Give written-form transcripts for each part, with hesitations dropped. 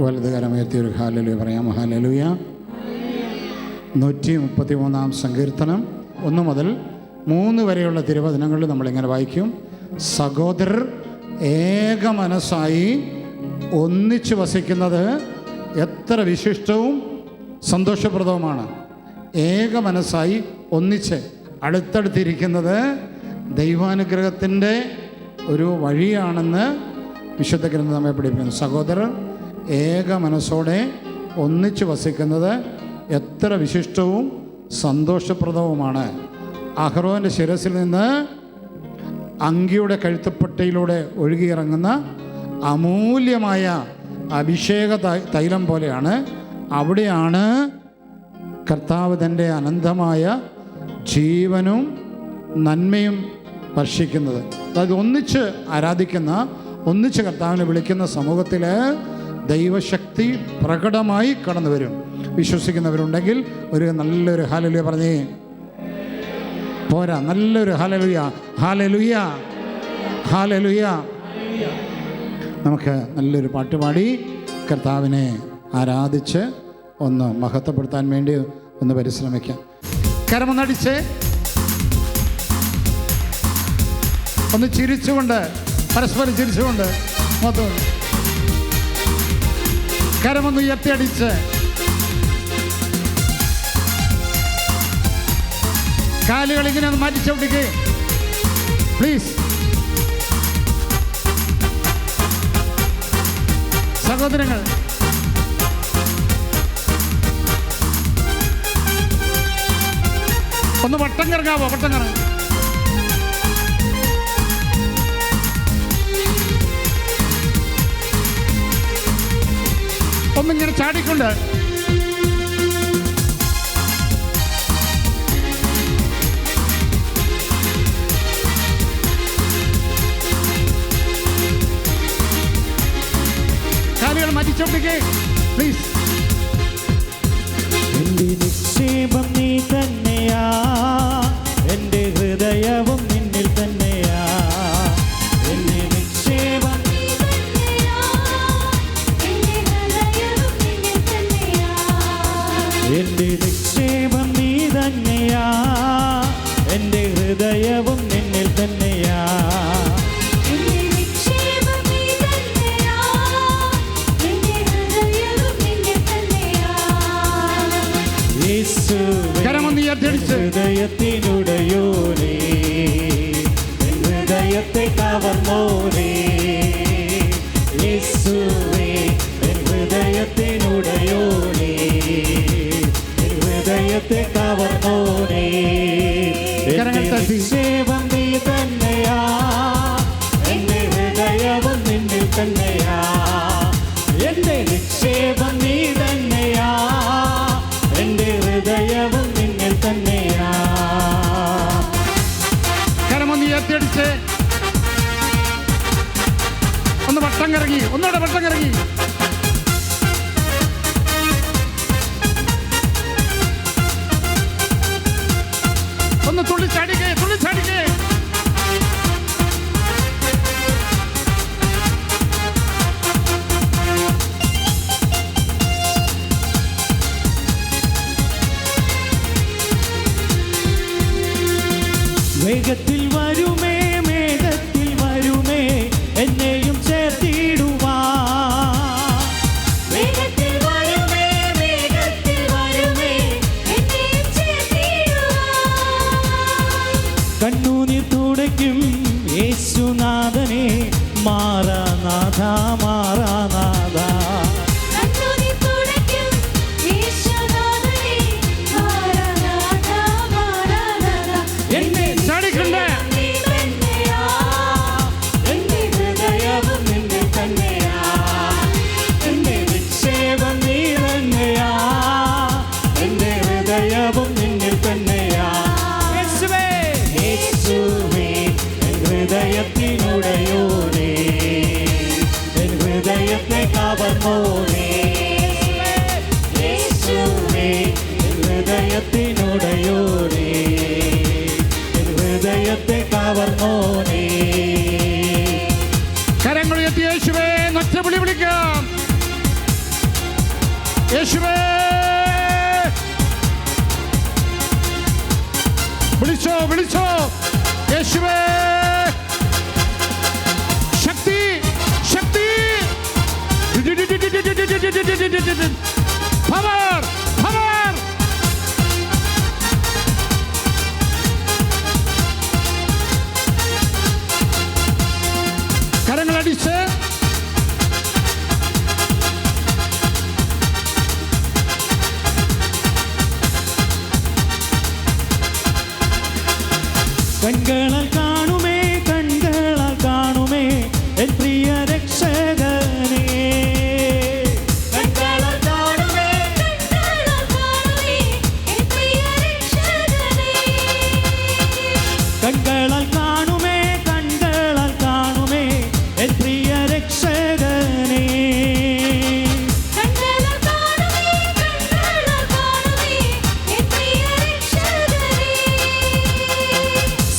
വലതുകരമുയർത്തിയൊരു hallelujah പറയാം. Hallelujah. 133 സങ്കീർത്തനം 1 മുതൽ 3 വരെയുള്ള തിരുവചനങ്ങളിൽ നമ്മളിങ്ങനെ വായിക്കും. സഹോദരർ ഏക മനസ്സായി ഒന്നിച്ച് വസിക്കുന്നത് എത്ര വിശിഷ്ടവും സന്തോഷപ്രദവുമാണ്. ഏക മനസ്സായി ഒന്നിച്ച് അടുത്തടുത്തിരിക്കുന്നത് ദൈവാനുഗ്രഹത്തിൻ്റെ ഒരു വഴിയാണെന്ന് വിശുദ്ധ ഗ്രന്ഥം നമ്മെ പഠിപ്പിക്കുന്നു. സഹോദരർ ഏക മനസ്സോടെ ഒന്നിച്ച് വസിക്കുന്നത് എത്ര വിശിഷ്ടവും സന്തോഷപ്രദവുമാണ്. അഹ്റോൻ്റെ ശിരസിൽ നിന്ന് അങ്കിയുടെ കഴുത്തുപ്പട്ടയിലൂടെ ഒഴുകിയിറങ്ങുന്ന അമൂല്യമായ അഭിഷേക തൈലം പോലെയാണ്. അവിടെയാണ് കർത്താവ് തൻ്റെ അനന്തമായ ജീവനും നന്മയും വർഷിക്കുന്നത്. അതായത് ഒന്നിച്ച് ആരാധിക്കുന്ന, ഒന്നിച്ച് കർത്താവിനെ വിളിക്കുന്ന സമൂഹത്തിൽ ദൈവശക്തി പ്രകടമായി കടന്നു വരും. വിശ്വസിക്കുന്നവരുണ്ടെങ്കിൽ ഒരു നല്ലൊരു ഹല്ലേലൂയ പറഞ്ഞേ. പോരാ, നല്ലൊരു ഹല്ലേലൂയ, ഹല്ലേലൂയ, ഹല്ലേലൂയ. നമുക്ക് നല്ലൊരു പാട്ടുപാടി കർത്താവിനെ ആരാധിച്ച് ഒന്ന് മഹത്വപ്പെടുത്താൻ വേണ്ടി ഒന്ന് പരിശ്രമിക്കാം. കരമൊന്നടിച്ച് ഒന്ന് ചിരിച്ചുകൊണ്ട്, പരസ്പരം ചിരിച്ചുകൊണ്ട് മൊത്തം കരമൊന്ന് ഉയർത്തിയടിച്ച് കാലുകൾ ഇങ്ങനെ ഒന്ന് മാറ്റി ചവിട്ടിക്ക് പ്ലീസ്. സഹോദരങ്ങൾ, ഒന്ന് വട്ടം കറങ്ങാവോ? വട്ടം കറങ്ങ. ഒന്നിങ്ങനെ ചാടിക്കൊണ്ട് കാലുകൾ മാറ്റിച്ചോണ്ടിരിക്കേ പ്ലീസ്. എന്റെ നിക്ഷേപം നീ തന്നെയാ, എന്റെ ഹൃദയവും നിന്നിൽ തന്നെയാ. എന്റെ നിക്ഷേപം നീ തന്നെയാ, എന്റെ ഹൃദയവും നിന്നിൽ തന്നെയാ. എന്റെ നിക്ഷേപം നീ തന്നെയാ, എന്റെ ഹൃദയവും നിന്നിൽ തന്നെയാ. ഹൃദയത്തിനുടയോനേ, ഹൃദയത്തെ കവർന്നോനേ, യേശുവേ ഹൃദയത്തിനുടയോനേ, ഹൃദയത്തെ കവർന്നോനേ. നിക്ഷേപം നീ തന്നെയാ, എന്റെ ഹൃദയവും നിന്നിൽ തന്നെയാ. എന്റെ നിക്ഷേപം നീ തന്നെയാ, എന്റെ ഹൃദയവും നിന്നിൽ തന്നെയാ. കരമൊന്ന് ഉയർത്തിയടിച്ച് ഒന്ന് വട്ടം കറങ്ങി, ഒന്നുകൂടെ വട്ടം കറങ്ങി. ഒന്ന് തുള്ളിച്ചാടിക്കേ, തുള്ളിച്ചാടിക്കേ. വേഗത്തിൽ വരുമേ, മേഘത്തിൽ വരുമേ, എന്നെയും ചേർത്തിടുവാ. വേഗത്തിൽ വരുമേ, മേഘത്തിൽ വരുമേ, എന്നെയും ചേർത്തിടുവാ. കണ്ണുനീർ തുടയ്ക്കും യേശുനാഥനെ, മാറാനാഥ, മാറാനാഥ. ഹൃദയത്തിനുടയോനേ, ഹൃദയത്തെ കവർന്നോനേ, യേശുവേ ഹൃദയത്തിനുടയോനേ, ഹൃദയത്തെ കവർന്നോനേ. കരങ്ങൾ ഉയർത്തി യേശുവേ ഒറ്റ വിളി വിളിക്കാം. യേശുവേ വിളിച്ചോ വിളിച്ചോ യേശുവേ ശക്തി ശക്തി പവർ പവർ കരങ്ങളടിച്ച് കൺകളാൽ കാണുമേ കൺകളാൽ കാണുമേ എൻ പ്രിയ രക്ഷകനെ കൺകളാൽ കാണുമേ കൺകളാൽ കാണുമേ കൺകളാൽ കാണുമേ എൻ പ്രിയ രക്ഷകനെ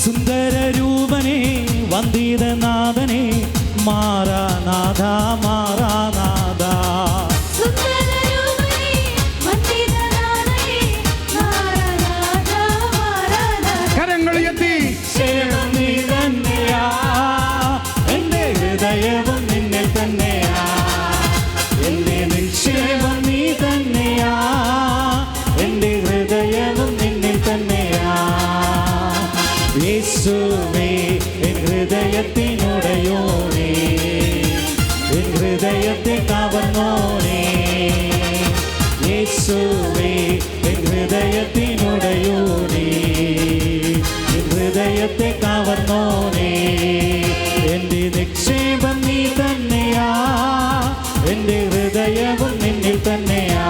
സുന്ദരരൂപനെ വന്ദിതനാഥനെ മാറാനാഥ മാറാനാഥ കരങ്ങൾ എത്തി നിശ്ചയം നീ തന്നെയാ എൻ്റെ ഹൃദയവും നിന്നിൽ തന്നെയാ എൻ്റെ നിശ്ചയം നീ തന്നെയാ എൻ്റെ ഹൃദയവും നിന്നിൽ തന്നെയാ യേശുവേ എൻ ഹൃദയത്തിനുടയോനേ എൻ ഹൃദയത്തെ കവർന്നോനേ യേശുവേ എൻ ഹൃദയത്തിനുടയോനേ എൻ ഹൃദയത്തെ കവർന്നോനേ എൻ്റെ നിക്ഷേപം നീ തന്നെയാ എൻ്റെ ഹൃദയവും നിന്നിൽ തന്നെയാ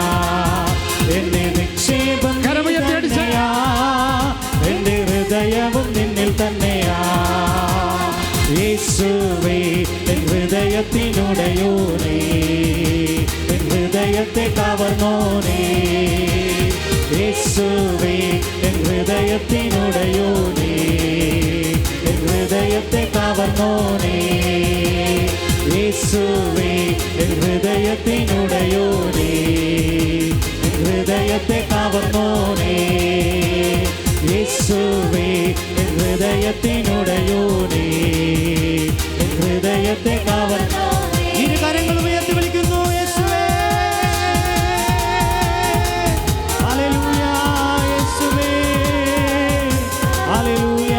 എൻ്റെ നിക്ഷേപം നീ തന്നെയാ എൻ്റെ ഹൃദയവും നിന്നിൽ തന്നെയാ യേശുവേ എൻ ഹൃദയത്തിനുടയോനേ എൻ ഹൃദയത്തെ കവർന്നോനേ യേശുവേ എൻ ഹൃദയത്തിനുടയോനേ എൻ ഹൃദയത്തെ കവർന്നോനേ യേശുവേ എൻ ഹൃദയത്തിനുടയോനേ എൻ ഹൃദയത്തെ കവർന്നോനേ യേശുവേ എൻ ഹൃദയത്തിനുടയോനേ എൻ ഹൃദയത്തെ കവർന്നോനേ ഇരു കരങ്ങളും ഉയർത്തി വിളിക്കുന്നു യേശുവേ ഹല്ലേലൂയ യേശുവേ ഹല്ലേലൂയ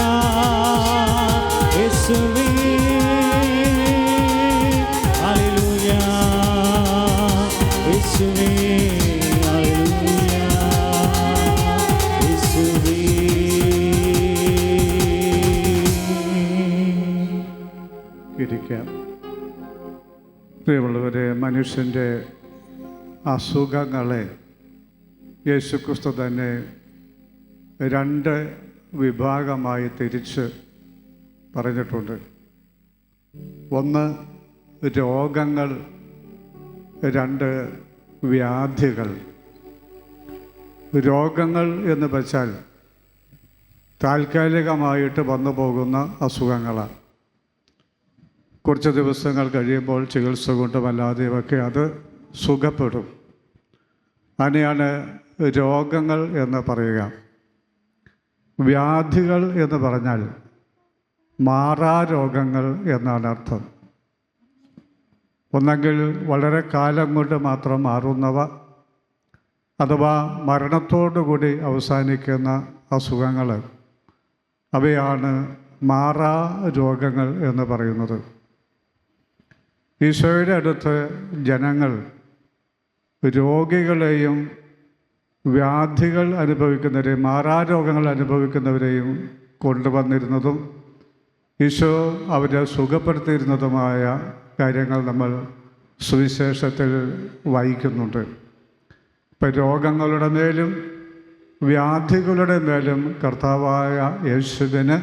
യേശുവേ ഹല്ലേലൂയ യേശുവേ ഹല്ലേലൂയ യേശുവേ ഇരിക്കാം. പ്രിയമുള്ളവരെ, മനുഷ്യൻ്റെ അസുഖങ്ങളെ യേശുക്രിസ്തു തന്നെ രണ്ട് വിഭാഗമായി തിരിച്ച് പറഞ്ഞിട്ടുണ്ട്. ഒന്ന് രോഗങ്ങൾ, രണ്ട് വ്യാധികൾ. രോഗങ്ങൾ എന്ന് വെച്ചാൽ താൽക്കാലികമായിട്ട് വന്നു പോകുന്ന അസുഖങ്ങളാണ്. കുറച്ച് ദിവസങ്ങൾ കഴിയുമ്പോൾ ചികിത്സ കൊണ്ടും അല്ലാതെയുമൊക്കെ അത് സുഖപ്പെടും. അതിനെയാണ് രോഗങ്ങൾ എന്ന് പറയുക. വ്യാധികൾ എന്ന് പറഞ്ഞാൽ മാറാരോഗങ്ങൾ എന്നാണ് അർത്ഥം. ഒന്നെങ്കിൽ വളരെ കാലം കൊണ്ട് മാത്രം മാറുന്നവ, അഥവാ മരണത്തോടുകൂടി അവസാനിക്കുന്ന അസുഖങ്ങൾ, അവയാണ് മാറാ രോഗങ്ങൾ എന്ന് പറയുന്നത്. ഈശോയുടെ അടുത്ത് ജനങ്ങൾ രോഗികളെയും വ്യാധികൾ അനുഭവിക്കുന്നവരെയും മാറാരോഗങ്ങൾ അനുഭവിക്കുന്നവരെയും കൊണ്ടുവന്നിരുന്നതും ഈശോ അവരെ സുഖപ്പെടുത്തിയിരുന്നതുമായ കാര്യങ്ങൾ നമ്മൾ സുവിശേഷത്തിൽ വായിക്കുന്നുണ്ട്. ഇപ്പം രോഗങ്ങളുടെ മേലും വ്യാധികളുടെ മേലും കർത്താവായ യേശുവിന്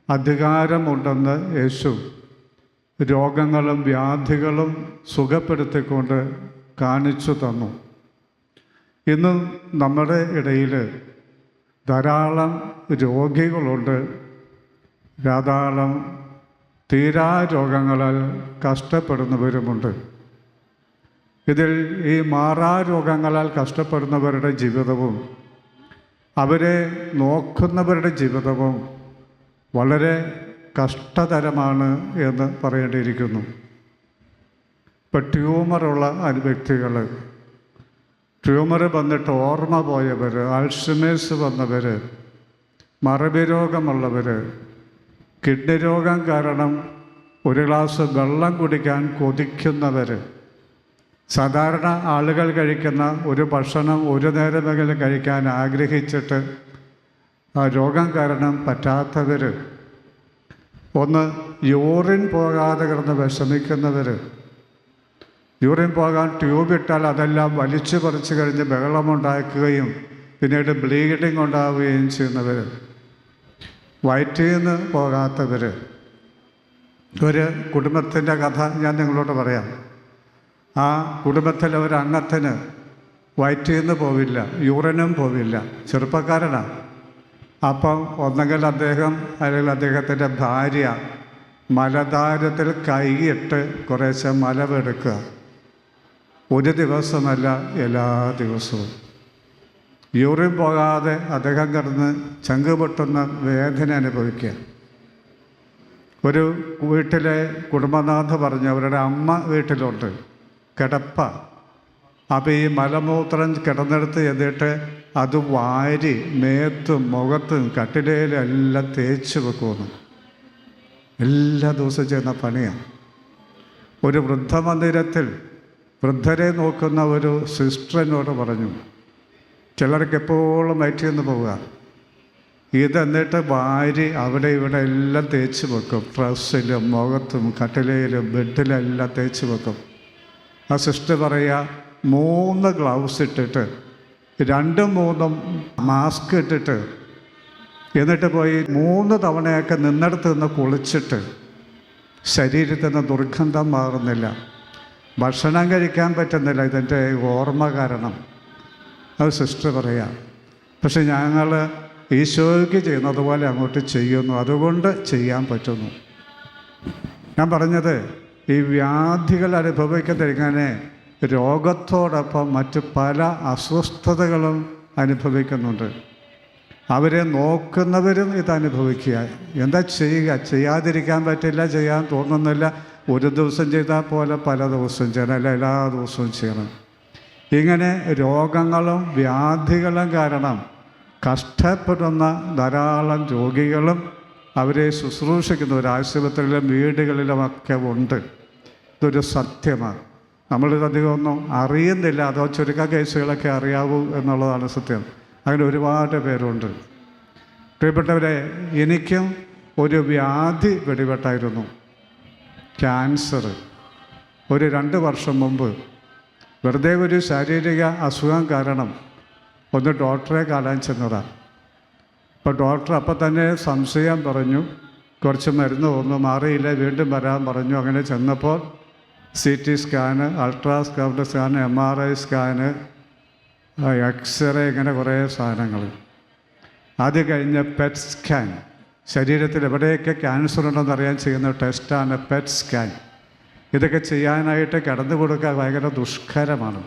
അധികാരമുണ്ടെന്ന് യേശു രോഗങ്ങളും വ്യാധികളും സുഖപ്പെടുത്തിക്കൊണ്ട് കാണിച്ചു തന്നു. ഇന്ന് നമ്മുടെ ഇടയിൽ ധാരാളം രോഗികളുണ്ട്, ധാരാളം തീരാ രോഗങ്ങളാൽ കഷ്ടപ്പെടുന്നവരുമുണ്ട്. ഇതിൽ ഈ മാറാരോഗങ്ങളാൽ കഷ്ടപ്പെടുന്നവരുടെ ജീവിതവും അവരെ നോക്കുന്നവരുടെ ജീവിതവും വളരെ കഷ്ടതരമാണ് എന്ന് പറയേണ്ടിയിരിക്കുന്നു. ഇപ്പം ട്യൂമറുള്ള വ്യക്തികൾ, ട്യൂമർ വന്നിട്ട് ഓർമ്മ പോയവർ, ആൽഷിമേഴ്സ് വന്നവർ, മറവി രോഗമുള്ളവർ, കിഡ്നി രോഗം കാരണം ഒരു ഗ്ലാസ് വെള്ളം കുടിക്കാൻ കൊതിക്കുന്നവർ, സാധാരണ ആളുകൾ കഴിക്കുന്ന ഒരു ഭക്ഷണം ഒരു നേരമെങ്കിലും കഴിക്കാൻ ആഗ്രഹിച്ചിട്ട് ആ രോഗം കാരണം പറ്റാത്തവർ, ഒന്ന് യൂറിൻ പോകാതെ കിടന്ന് വിഷമിക്കുന്നവർ, യൂറിൻ പോകാൻ ട്യൂബ് ഇട്ടാൽ അതെല്ലാം വലിച്ചു പറിച്ച് കഴിഞ്ഞ് ബഹളമുണ്ടാക്കുകയും പിന്നീട് ബ്ലീഡിങ് ഉണ്ടാവുകയും ചെയ്യുന്നവർ, വയറ്റിൽ നിന്ന് പോകാത്തവർ. ഒരു കുടുംബത്തിൻ്റെ കഥ ഞാൻ നിങ്ങളോട് പറയാം. ആ കുടുംബത്തിലെ ഒരു അംഗത്തിന് വയറ്റിൽ നിന്ന് പോവില്ല, യൂറിനും പോവില്ല, ചെറുപ്പക്കാരനാണ്. അപ്പം ഒന്നെങ്കിൽ അദ്ദേഹം അല്ലെങ്കിൽ അദ്ദേഹത്തിൻ്റെ ഭാര്യ മലദ്വാരത്തിൽ കൈയിട്ട് കുറേശ്ശെ മലവെടുക്കുക. ഒരു ദിവസമല്ല, എല്ലാ ദിവസവും. യൂറിൻ പോകാതെ അദ്ദേഹം കിടന്ന് ചങ്ക് പൊട്ടുന്ന വേദന അനുഭവിക്കുക. ഒരു വീട്ടിലെ കുടുംബനാഥ പറഞ്ഞു, അവരുടെ അമ്മ വീട്ടിലുണ്ട്, കിടപ്പ. അപ്പോൾ ഈ മലമൂത്രം കിടന്നെടുത്ത് എന്നിട്ട് അത് വാരി മേത്തും മുഖത്തും കട്ടിലേലും എല്ലാം തേച്ച് വെക്കുമെന്ന്. എല്ലാ ദിവസവും ചെയ്യുന്ന പണിയാണ്. ഒരു വൃദ്ധമന്ദിരത്തിൽ വൃദ്ധരെ നോക്കുന്ന ഒരു സിസ്റ്റർ എന്നോട് പറഞ്ഞു, ചിലർക്ക് എപ്പോഴും വയറ്റിൽ നിന്ന് പോവുക, ഇതെന്നിട്ട് വാരി അവിടെ ഇവിടെ എല്ലാം തേച്ച് വെക്കും. ഡ്രസ്സിലും മുഖത്തും കട്ടിലയിലും ബെഡിലെല്ലാം തേച്ച് വെക്കും. ആ സിസ്റ്റർ പറയുക, 3 ഗ്ലൗസ് ഇട്ടിട്ട് 2-3 മാസ്ക് ഇട്ടിട്ട് എന്നിട്ട് പോയി 3 തവണയൊക്കെ നിന്നിടത്ത് നിന്ന് കുളിച്ചിട്ട് ശരീരത്തിൽ നിന്ന് ദുർഗന്ധം മാറുന്നില്ല, ഭക്ഷണം കഴിക്കാൻ പറ്റുന്നില്ല, ഇതിൻ്റെ ഓർമ്മ കാരണം. അത് സിസ്റ്റർ പറയാം. പക്ഷെ ഞങ്ങൾ ഈശോയ്ക്ക് ചെയ്യുന്നത് പോലെ അങ്ങോട്ട് ചെയ്യുന്നു, അതുകൊണ്ട് ചെയ്യാൻ പറ്റുന്നു. ഞാൻ പറഞ്ഞത്, ഈ വ്യാധികൾ അനുഭവിക്കുന്നതിങ്ങനെ രോഗത്തോടൊപ്പം മറ്റ് പല അസ്വസ്ഥതകളും അനുഭവിക്കുന്നുണ്ട്. അവരെ നോക്കുന്നവരും ഇത് അനുഭവിക്കുക. എന്താ ചെയ്യുക? ചെയ്യാതിരിക്കാൻ പറ്റില്ല, ചെയ്യാൻ തോന്നുന്നില്ല. ഒരു ദിവസം ചെയ്താൽ പോലെ പല ദിവസവും ചെയ്യണം, അല്ല എല്ലാ ദിവസവും ചെയ്യണം. ഇങ്ങനെ രോഗങ്ങളും വ്യാധികളും കാരണം കഷ്ടപ്പെടുന്ന ധാരാളം രോഗികളും അവരെ ശുശ്രൂഷിക്കുന്നവർ ആശുപത്രിയിലും വീടുകളിലുമൊക്കെ ഉണ്ട്. ഇതൊരു സത്യമാണ്. നമ്മളിതധികമൊന്നും അറിയുന്നില്ല, അതോ ചുരുക്ക കേസുകളൊക്കെ അറിയാവൂ എന്നുള്ളതാണ് സത്യം. അങ്ങനെ ഒരുപാട് പേരുണ്ട്. പ്രിയപ്പെട്ടവരെ, എനിക്കും ഒരു വ്യാധി പിടിപെട്ടായിരുന്നു, ക്യാൻസർ. ഒരു 2 വർഷം മുമ്പ് വെറുതെ ഒരു ശാരീരിക അസുഖം കാരണം ഒന്ന് ഡോക്ടറെ കാണാൻ ചെന്നതാണ്. അപ്പോൾ ഡോക്ടർ അപ്പം തന്നെ സംശയം പറഞ്ഞു, കുറച്ച് മരുന്ന് ഒന്നും മാറിയില്ല, വീണ്ടും വരാൻ പറഞ്ഞു. അങ്ങനെ ചെന്നപ്പോൾ CT scan, ultrasound scan, MRI scan, x-ray, ഇങ്ങനെ കുറേ സാധനങ്ങൾ. അത് കഴിഞ്ഞ് പെറ്റ് സ്കാൻ, ശരീരത്തിൽ എവിടെയൊക്കെ ക്യാൻസർ ഉണ്ടെന്നറിയാൻ ചെയ്യുന്ന ടെസ്റ്റാണ് പെറ്റ് സ്കാൻ. ഇതൊക്കെ ചെയ്യാനായിട്ട് കടന്നു കൊടുക്കാൻ ഭയങ്കര ദുഷ്കരമാണ്.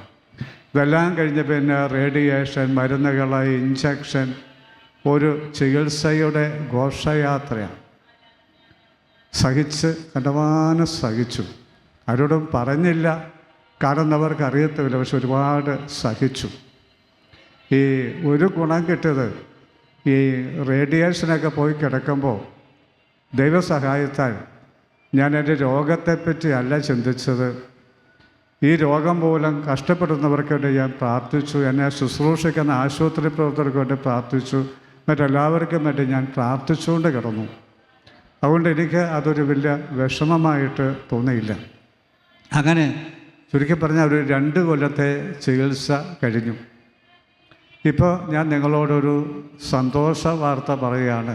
ഇതെല്ലാം കഴിഞ്ഞ് പിന്നെ റേഡിയേഷൻ, മരുന്നുകൾ, ഇഞ്ചക്ഷൻ, ഒരു ചികിത്സയുടെ ഘോഷയാത്രയാണ്. കണ്ടമാനം സഹിച്ചു. ആരോടും പറഞ്ഞില്ല, കാണുന്നവർക്ക് അറിയത്തില്ല, പക്ഷെ ഒരുപാട് സഹിച്ചു. ഈ ഒരു ഗുണം കിട്ടിയത്, ഈ റേഡിയേഷനൊക്കെ പോയി കിടക്കുമ്പോൾ ദൈവസഹായത്താൽ ഞാൻ എൻ്റെ രോഗത്തെപ്പറ്റി അല്ല ചിന്തിച്ചത്. ഈ രോഗം മൂലം കഷ്ടപ്പെടുന്നവർക്ക് വേണ്ടി ഞാൻ പ്രാർത്ഥിച്ചു, എന്നെ ശുശ്രൂഷിക്കുന്ന ആശുപത്രി പ്രവർത്തകർക്ക് വേണ്ടി പ്രാർത്ഥിച്ചു, മറ്റെല്ലാവർക്കും വേണ്ടി ഞാൻ പ്രാർത്ഥിച്ചുകൊണ്ട് കിടന്നു. അതുകൊണ്ട് എനിക്ക് അതൊരു വലിയ വിഷമമായിട്ട് തോന്നിയില്ല. അങ്ങനെ ചുരുക്കി പറഞ്ഞാൽ ഒരു 2 കൊല്ലത്തെ ചികിത്സ കഴിഞ്ഞു. ഇപ്പോൾ ഞാൻ നിങ്ങളോടൊരു സന്തോഷ വാർത്ത പറയുകയാണ്.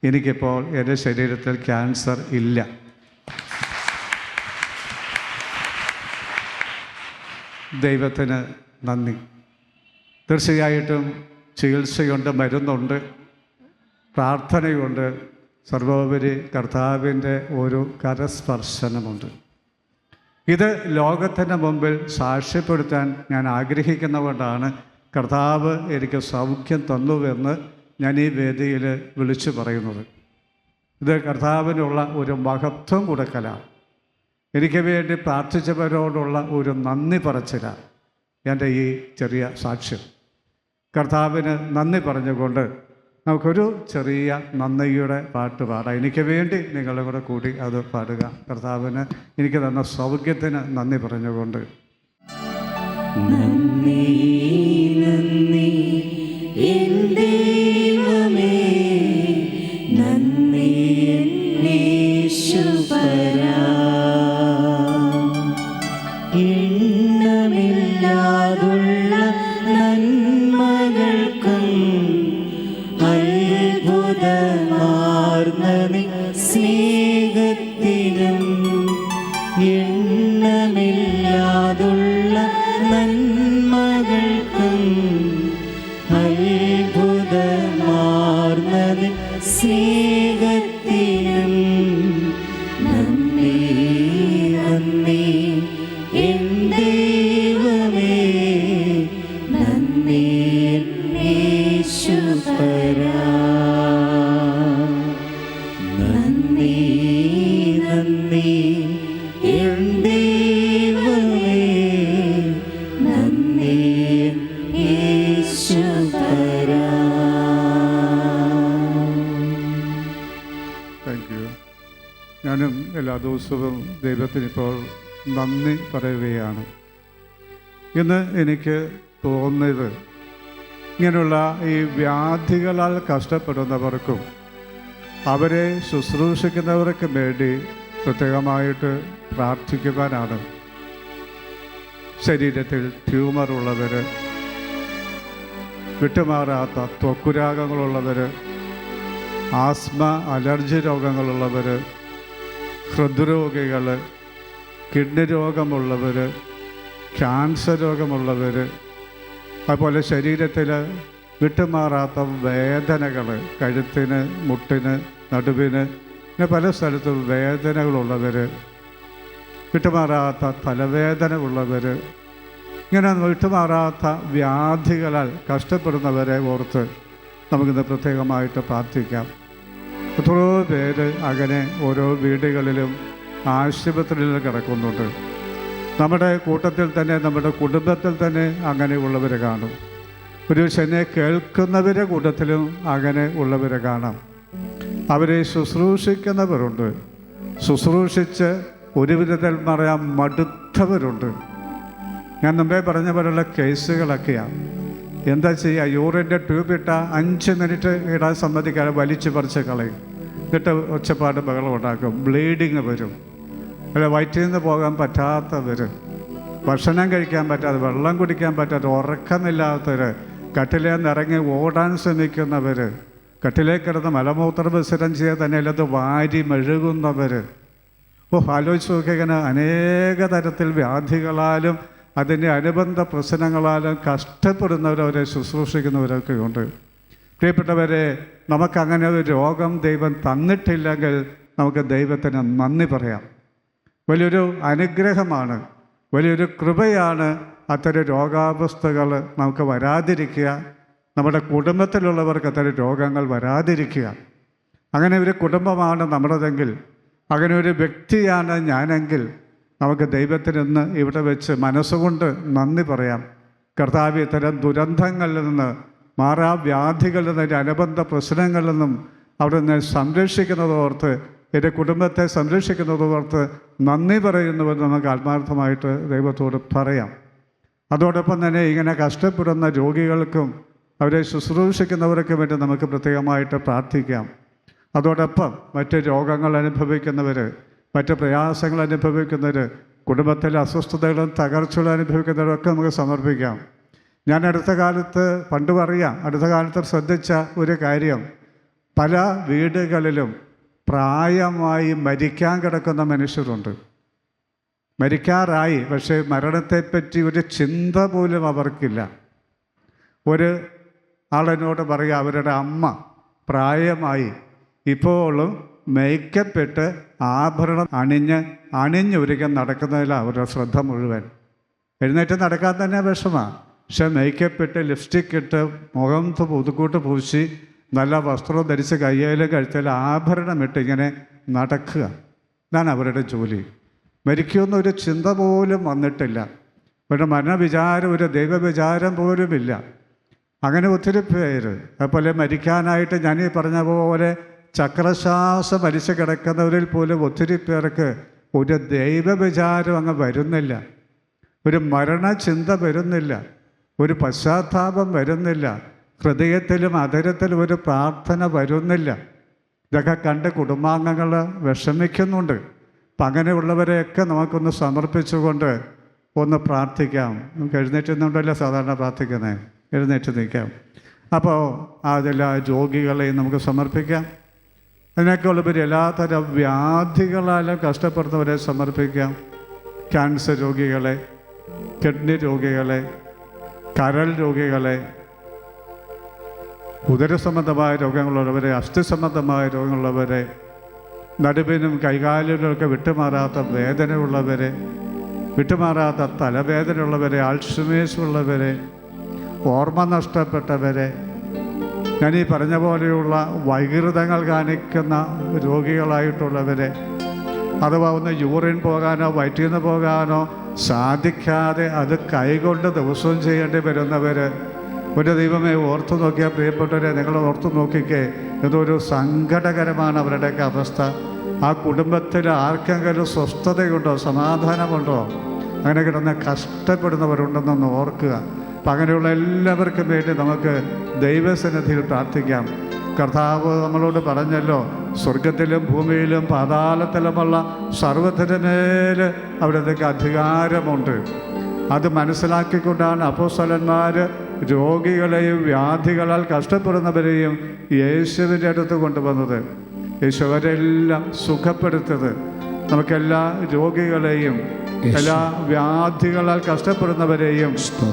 എനിക്കിപ്പോൾ എൻ്റെ ശരീരത്തിൽ ക്യാൻസർ ഇല്ല. ദൈവത്തിന് നന്ദി. തീർച്ചയായിട്ടും ചികിത്സയുണ്ട്, മരുന്നുണ്ട്, പ്രാർത്ഥനയുണ്ട്, സർവോപരി കർത്താവിൻ്റെ ഒരു കരസ്പർശനമുണ്ട്. ഇത് ലോകത്തിൻ്റെ മുമ്പിൽ സാക്ഷ്യപ്പെടുത്താൻ ഞാൻ ആഗ്രഹിക്കുന്നതുകൊണ്ടാണ് കർത്താവ് എനിക്ക് സൗഖ്യം തന്നുവെന്ന് ഞാൻ ഈ വേദിയിൽ വിളിച്ചു പറയുന്നത്. ഇത് കർത്താവിനുള്ള ഒരു മഹത്വം കൊടുക്കലാണ്. എനിക്ക് വേണ്ടി പ്രാർത്ഥിച്ചവരോടുള്ള ഒരു നന്ദി പറച്ചിലാണ് എൻ്റെ ഈ ചെറിയ സാക്ഷ്യം. കർത്താവിന് നന്ദി പറഞ്ഞുകൊണ്ട് നമുക്കൊരു ചെറിയ നന്ദിയുടെ പാട്ട് പാടാം. എനിക്ക് വേണ്ടി നിങ്ങളുടെ കൂടെ കൂടി അത് പാടുക. കർത്താവിന് എനിക്ക് തന്ന സൗഖ്യത്തിന് നന്ദി പറഞ്ഞുകൊണ്ട്. നന്ദി നന്ദി എൻ ദൈവമേ, നന്ദി യേശുപരാ, എണ്ണമില്ലാതുള്ള നന്മകൾക്കും അത്ഭുതമാർന്ന നിൻ സ്നേഹത്തിനും, എണ്ണമില്ലാതുള്ള നന്മകൾക്കും അത്ഭുതമാർന്ന നിൻ സ്നേഹത്തിനും നന്ദി നന്ദി എൻ ദൈവമേ, നന്ദി യേശുപരാ, നന്ദി നന്ദി എൻ ദൈവമേ, നന്ദി യേശുപരാ. Thank you. ഞാനും എല്ലാ ദിവസവും ദൈവത്തിനിപ്പോൾ നന്ദി പറയുകയാണ്. ഇന്ന് എനിക്ക് തോന്നിയത് ഇങ്ങനെയുള്ള ഈ വ്യാധികളാൽ കഷ്ടപ്പെടുന്നവർക്കും അവരെ ശുശ്രൂഷിക്കുന്നവർക്കും വേണ്ടി പ്രത്യേകമായിട്ട് പ്രാർത്ഥിക്കുവാനാണ്. ശരീരത്തിൽ ട്യൂമറുള്ളവർ, വിട്ടുമാറാത്ത ത്വക്കുരോഗങ്ങളുള്ളവർ, ആസ്മ അലർജി രോഗങ്ങളുള്ളവർ, ഹൃദ്രോഗികൾ, കിഡ്നി രോഗമുള്ളവർ, ക്യാൻസർ രോഗമുള്ളവർ, അതുപോലെ ശരീരത്തിൽ വിട്ടുമാറാത്ത വേദനകൾ, കഴുത്തിന്, മുട്ടിന്, നടുവിന്, പിന്നെ പല സ്ഥലത്തും വേദനകളുള്ളവർ, വിട്ടുമാറാത്ത തലവേദന ഉള്ളവർ, ഇങ്ങനെ വിട്ടുമാറാത്ത വ്യാധികളാൽ കഷ്ടപ്പെടുന്നവരെ ഓർത്ത് നമുക്കിന്ന് പ്രത്യേകമായിട്ട് പ്രാർത്ഥിക്കാം. എത്രയോ പേര് അങ്ങനെ ഓരോ വീടുകളിലും ആശുപത്രിയിൽ കിടക്കുന്നുണ്ട്. നമ്മുടെ കൂട്ടത്തിൽ തന്നെ, നമ്മുടെ കുടുംബത്തിൽ തന്നെ അങ്ങനെയുള്ളവർ കാണും. ഒരു എന്നെ കേൾക്കുന്നവരുടെ കൂട്ടത്തിലും അങ്ങനെ ഉള്ളവരെ കാണാം. അവരെ ശുശ്രൂഷിക്കുന്നവരുണ്ട്, ശുശ്രൂഷിച്ച് ഒരു വിധത്തിൽ പറയാൻ മടുത്തവരുണ്ട്. ഞാൻ മുമ്പേ പറഞ്ഞ പോലുള്ള കേസുകളൊക്കെയാണ്. എന്താ ചെയ്യുക? യൂറിൻ്റെ ട്യൂബിട്ട 5 മിനിറ്റ് ഇടാൻ സമ്മതിക്കാതെ വലിച്ചു പറിച്ച് കളയും. എന്നിട്ട് ഒച്ചപ്പാട് ബഹളം ഉണ്ടാക്കും, ബ്ലീഡിങ് വരും. അല്ല, വയറ്റിൽ നിന്ന് പോകാൻ പറ്റാത്തവർ, ഭക്ഷണം കഴിക്കാൻ പറ്റാതെ, വെള്ളം കുടിക്കാൻ പറ്റാതെ, ഉറക്കമില്ലാത്തവർ, കട്ടിലേന്ന് ഇറങ്ങി ഓടാൻ ശ്രമിക്കുന്നവർ, കട്ടിലേക്ക് കിടന്ന് മലമൂത്ര വിസർജനം ചെയ്യാൻ തന്നെ അല്ലാതെ വാരി മെഴുകുന്നവർ. ആലോചിച്ച് നോക്കിയാൽ അനേക തരത്തിൽ വ്യാധികളാലും അതിൻ്റെ അനുബന്ധ പ്രശ്നങ്ങളാലും കഷ്ടപ്പെടുന്നവരവരെ ശുശ്രൂഷിക്കുന്നവരൊക്കെ ഉണ്ട്. പ്രിയപ്പെട്ടവരെ, നമുക്കങ്ങനെ ഒരു രോഗം ദൈവം തന്നിട്ടില്ലെങ്കിൽ നമുക്ക് ദൈവത്തിന് നന്ദി പറയാം. വലിയൊരു അനുഗ്രഹമാണ്, വലിയൊരു കൃപയാണ് അത്തരം രോഗാവസ്ഥകൾ നമുക്ക് വരാതിരിക്കുക, നമ്മുടെ കുടുംബത്തിലുള്ളവർക്ക് അത്തരം രോഗങ്ങൾ വരാതിരിക്കുക. അങ്ങനെ ഒരു കുടുംബമാണ് നമ്മുടേതെങ്കിൽ, അങ്ങനെ ഒരു വ്യക്തിയാണ് ഞാനെങ്കിൽ, നമുക്ക് ദൈവത്തിന് ഇന്ന് ഇവിടെ വെച്ച് മനസ്സുകൊണ്ട് നന്ദി പറയാം. കർത്താവ് ഇത്തരം ദുരന്തങ്ങളിൽ നിന്ന്, മാറാവ്യാധികളിൽ നിന്ന്, അനുബന്ധ പ്രശ്നങ്ങളിൽ നിന്നും അവിടെ നിന്ന് സംരക്ഷിക്കുന്നതോർത്ത്, എൻ്റെ കുടുംബത്തെ സംരക്ഷിക്കുന്നതോർത്ത് നന്ദി പറയുന്നുവെന്ന് നമുക്ക് ആത്മാർത്ഥമായിട്ട് ദൈവത്തോട് പറയാം. അതോടൊപ്പം തന്നെ ഇങ്ങനെ കഷ്ടപ്പെടുന്ന രോഗികൾക്കും അവരെ ശുശ്രൂഷിക്കുന്നവർക്കും വേണ്ടി നമുക്ക് പ്രത്യേകമായിട്ട് പ്രാർത്ഥിക്കാം. അതോടൊപ്പം മറ്റ് രോഗങ്ങൾ അനുഭവിക്കുന്നവർ, മറ്റ് പ്രയാസങ്ങൾ അനുഭവിക്കുന്നവർ, കുടുംബത്തിലെ അസ്വസ്ഥതകളും തകർച്ചകളും അനുഭവിക്കുന്നവരൊക്കെ നമുക്ക് സമർപ്പിക്കാം. ഞാൻ അടുത്ത കാലത്ത് ശ്രദ്ധിച്ച ഒരു കാര്യം, പല വീടുകളിലും പ്രായമായി മരിക്കാൻ കിടക്കുന്ന മനുഷ്യരുണ്ട്. മരിക്കാറായി, പക്ഷേ മരണത്തെപ്പറ്റി ഒരു ചിന്ത പോലും അവർക്കില്ല. ഒരു ആളെന്നോട് പറയുക, അവരുടെ അമ്മ പ്രായമായി, ഇപ്പോഴും മേക്കപ്പെട്ട് ആഭരണം അണിഞ്ഞൊരുക്കാൻ നടക്കുന്നതിലാണ് അവരുടെ ശ്രദ്ധ മുഴുവൻ. എഴുന്നേറ്റ് നടക്കാൻ തന്നെ വിഷമമാണ്. പക്ഷെ മേക്കപ്പെട്ട് ലിപ്സ്റ്റിക് ഇട്ട് മുഖം പുതുക്കൂട്ട് പൂശി നല്ല വസ്ത്രം ധരിച്ച് കയ്യിലും കഴുത്തിൽ ആഭരണമിട്ട് ഇങ്ങനെ നടക്കുക. ഇതാണ് അവരുടെ ജോലി. മരിക്കുമെന്നൊരു ചിന്ത പോലും വന്നിട്ടില്ല. ഒരു മരണവിചാരം, ഒരു ദൈവവിചാരം പോലുമില്ല. അങ്ങനെ ഒത്തിരി പേര് അതുപോലെ മരിക്കാനായിട്ട് ഞാനീ പറഞ്ഞ പോലെ ചക്രശ്വാസം വലിച്ചു കിടക്കുന്നവരിൽ പോലും ഒത്തിരി പേർക്ക് ഒരു ദൈവവിചാരം അങ്ങ് വരുന്നില്ല, ഒരു മരണചിന്ത വരുന്നില്ല, ഒരു പശ്ചാത്താപം വരുന്നില്ല, ഹൃദയത്തിലും അധരത്തിലും ഒരു പ്രാർത്ഥന വരുന്നില്ല. ഇതൊക്കെ കണ്ട് കുടുംബാംഗങ്ങൾ വിഷമിക്കുന്നുണ്ട്. അപ്പം അങ്ങനെയുള്ളവരെയൊക്കെ നമുക്കൊന്ന് സമർപ്പിച്ചുകൊണ്ട് ഒന്ന് പ്രാർത്ഥിക്കാം. നമുക്ക് എഴുന്നേറ്റ് നിന്നുണ്ടല്ലോ സാധാരണ പ്രാർത്ഥിക്കുന്നത്, എഴുന്നേറ്റ് നിൽക്കാം. അപ്പോൾ അതിലെ രോഗികളെയും നമുക്ക് സമർപ്പിക്കാം. അതിനേക്കാളുപരി എല്ലാത്തരം വ്യാധികളാലും കഷ്ടപ്പെടുന്നവരെ സമർപ്പിക്കാം. ക്യാൻസർ രോഗികളെ, കിഡ്നി രോഗികളെ, കരൾ രോഗികളെ, ഉദരസംബന്ധമായ രോഗങ്ങളുള്ളവരെ, അസ്ഥി സംബന്ധമായ രോഗങ്ങളുള്ളവരെ, നടുവിനും കൈകാലുകളൊക്കെ വിട്ടുമാറാത്ത വേദനയുള്ളവരെ, വിട്ടുമാറാത്ത തലവേദനയുള്ളവരെ, ആൾഷിമേഴ്സ് ഉള്ളവരെ, ഓർമ്മ നഷ്ടപ്പെട്ടവരെ, ഞാനീ പറഞ്ഞ പോലെയുള്ള വൈകൃതങ്ങൾ കാണിക്കുന്ന രോഗികളായിട്ടുള്ളവരെ, അഥവാ ഒന്ന് യൂറിൻ പോകാനോ വയറ്റിൽ നിന്ന് പോകാനോ സാധിക്കാതെ അത് കൈകൊണ്ട് ദിവസവും ചെയ്യേണ്ടി വരുന്നവർ, ഒരു ദൈവമേ ഓർത്തു നോക്കിയാൽ പ്രിയപ്പെട്ടവരെ, നിങ്ങൾ ഓർത്തു നോക്കിക്കേ, ഇതൊരു സങ്കടകരമാണ് അവരുടെയൊക്കെ അവസ്ഥ. ആ കുടുംബത്തിൽ ആർക്കെങ്കിലും സ്വസ്ഥതയുണ്ടോ, സമാധാനമുണ്ടോ? അങ്ങനെ കിടന്ന് കഷ്ടപ്പെടുന്നവരുണ്ടെന്നൊന്ന് ഓർക്കുക. അപ്പം അങ്ങനെയുള്ള എല്ലാവർക്കും വേണ്ടി നമുക്ക് ദൈവസന്നിധിയിൽ പ്രാർത്ഥിക്കാം. കർത്താവ് നമ്മളോട് പറഞ്ഞല്ലോ, സ്വർഗത്തിലും ഭൂമിയിലും പാതാളത്തിലുമുള്ള സർവ്വത്തിൻ്റെ മേൽ അവിടത്തേക്ക് അധികാരമുണ്ട്. അത് മനസ്സിലാക്കിക്കൊണ്ടാണ് അപ്പോസ്തലന്മാർ രോഗികളെയും വ്യാധികളാൽ കഷ്ടപ്പെടുന്നവരെയും യേശുവിൻ്റെ അടുത്ത് കൊണ്ടുവന്നത്. യേശു അവരെല്ലാം സുഖപ്പെടുത്തത്. നമുക്കെല്ലാ രോഗികളെയും എല്ലാ വ്യാധികളാൽ കഷ്ടപ്പെടുന്നവരെയും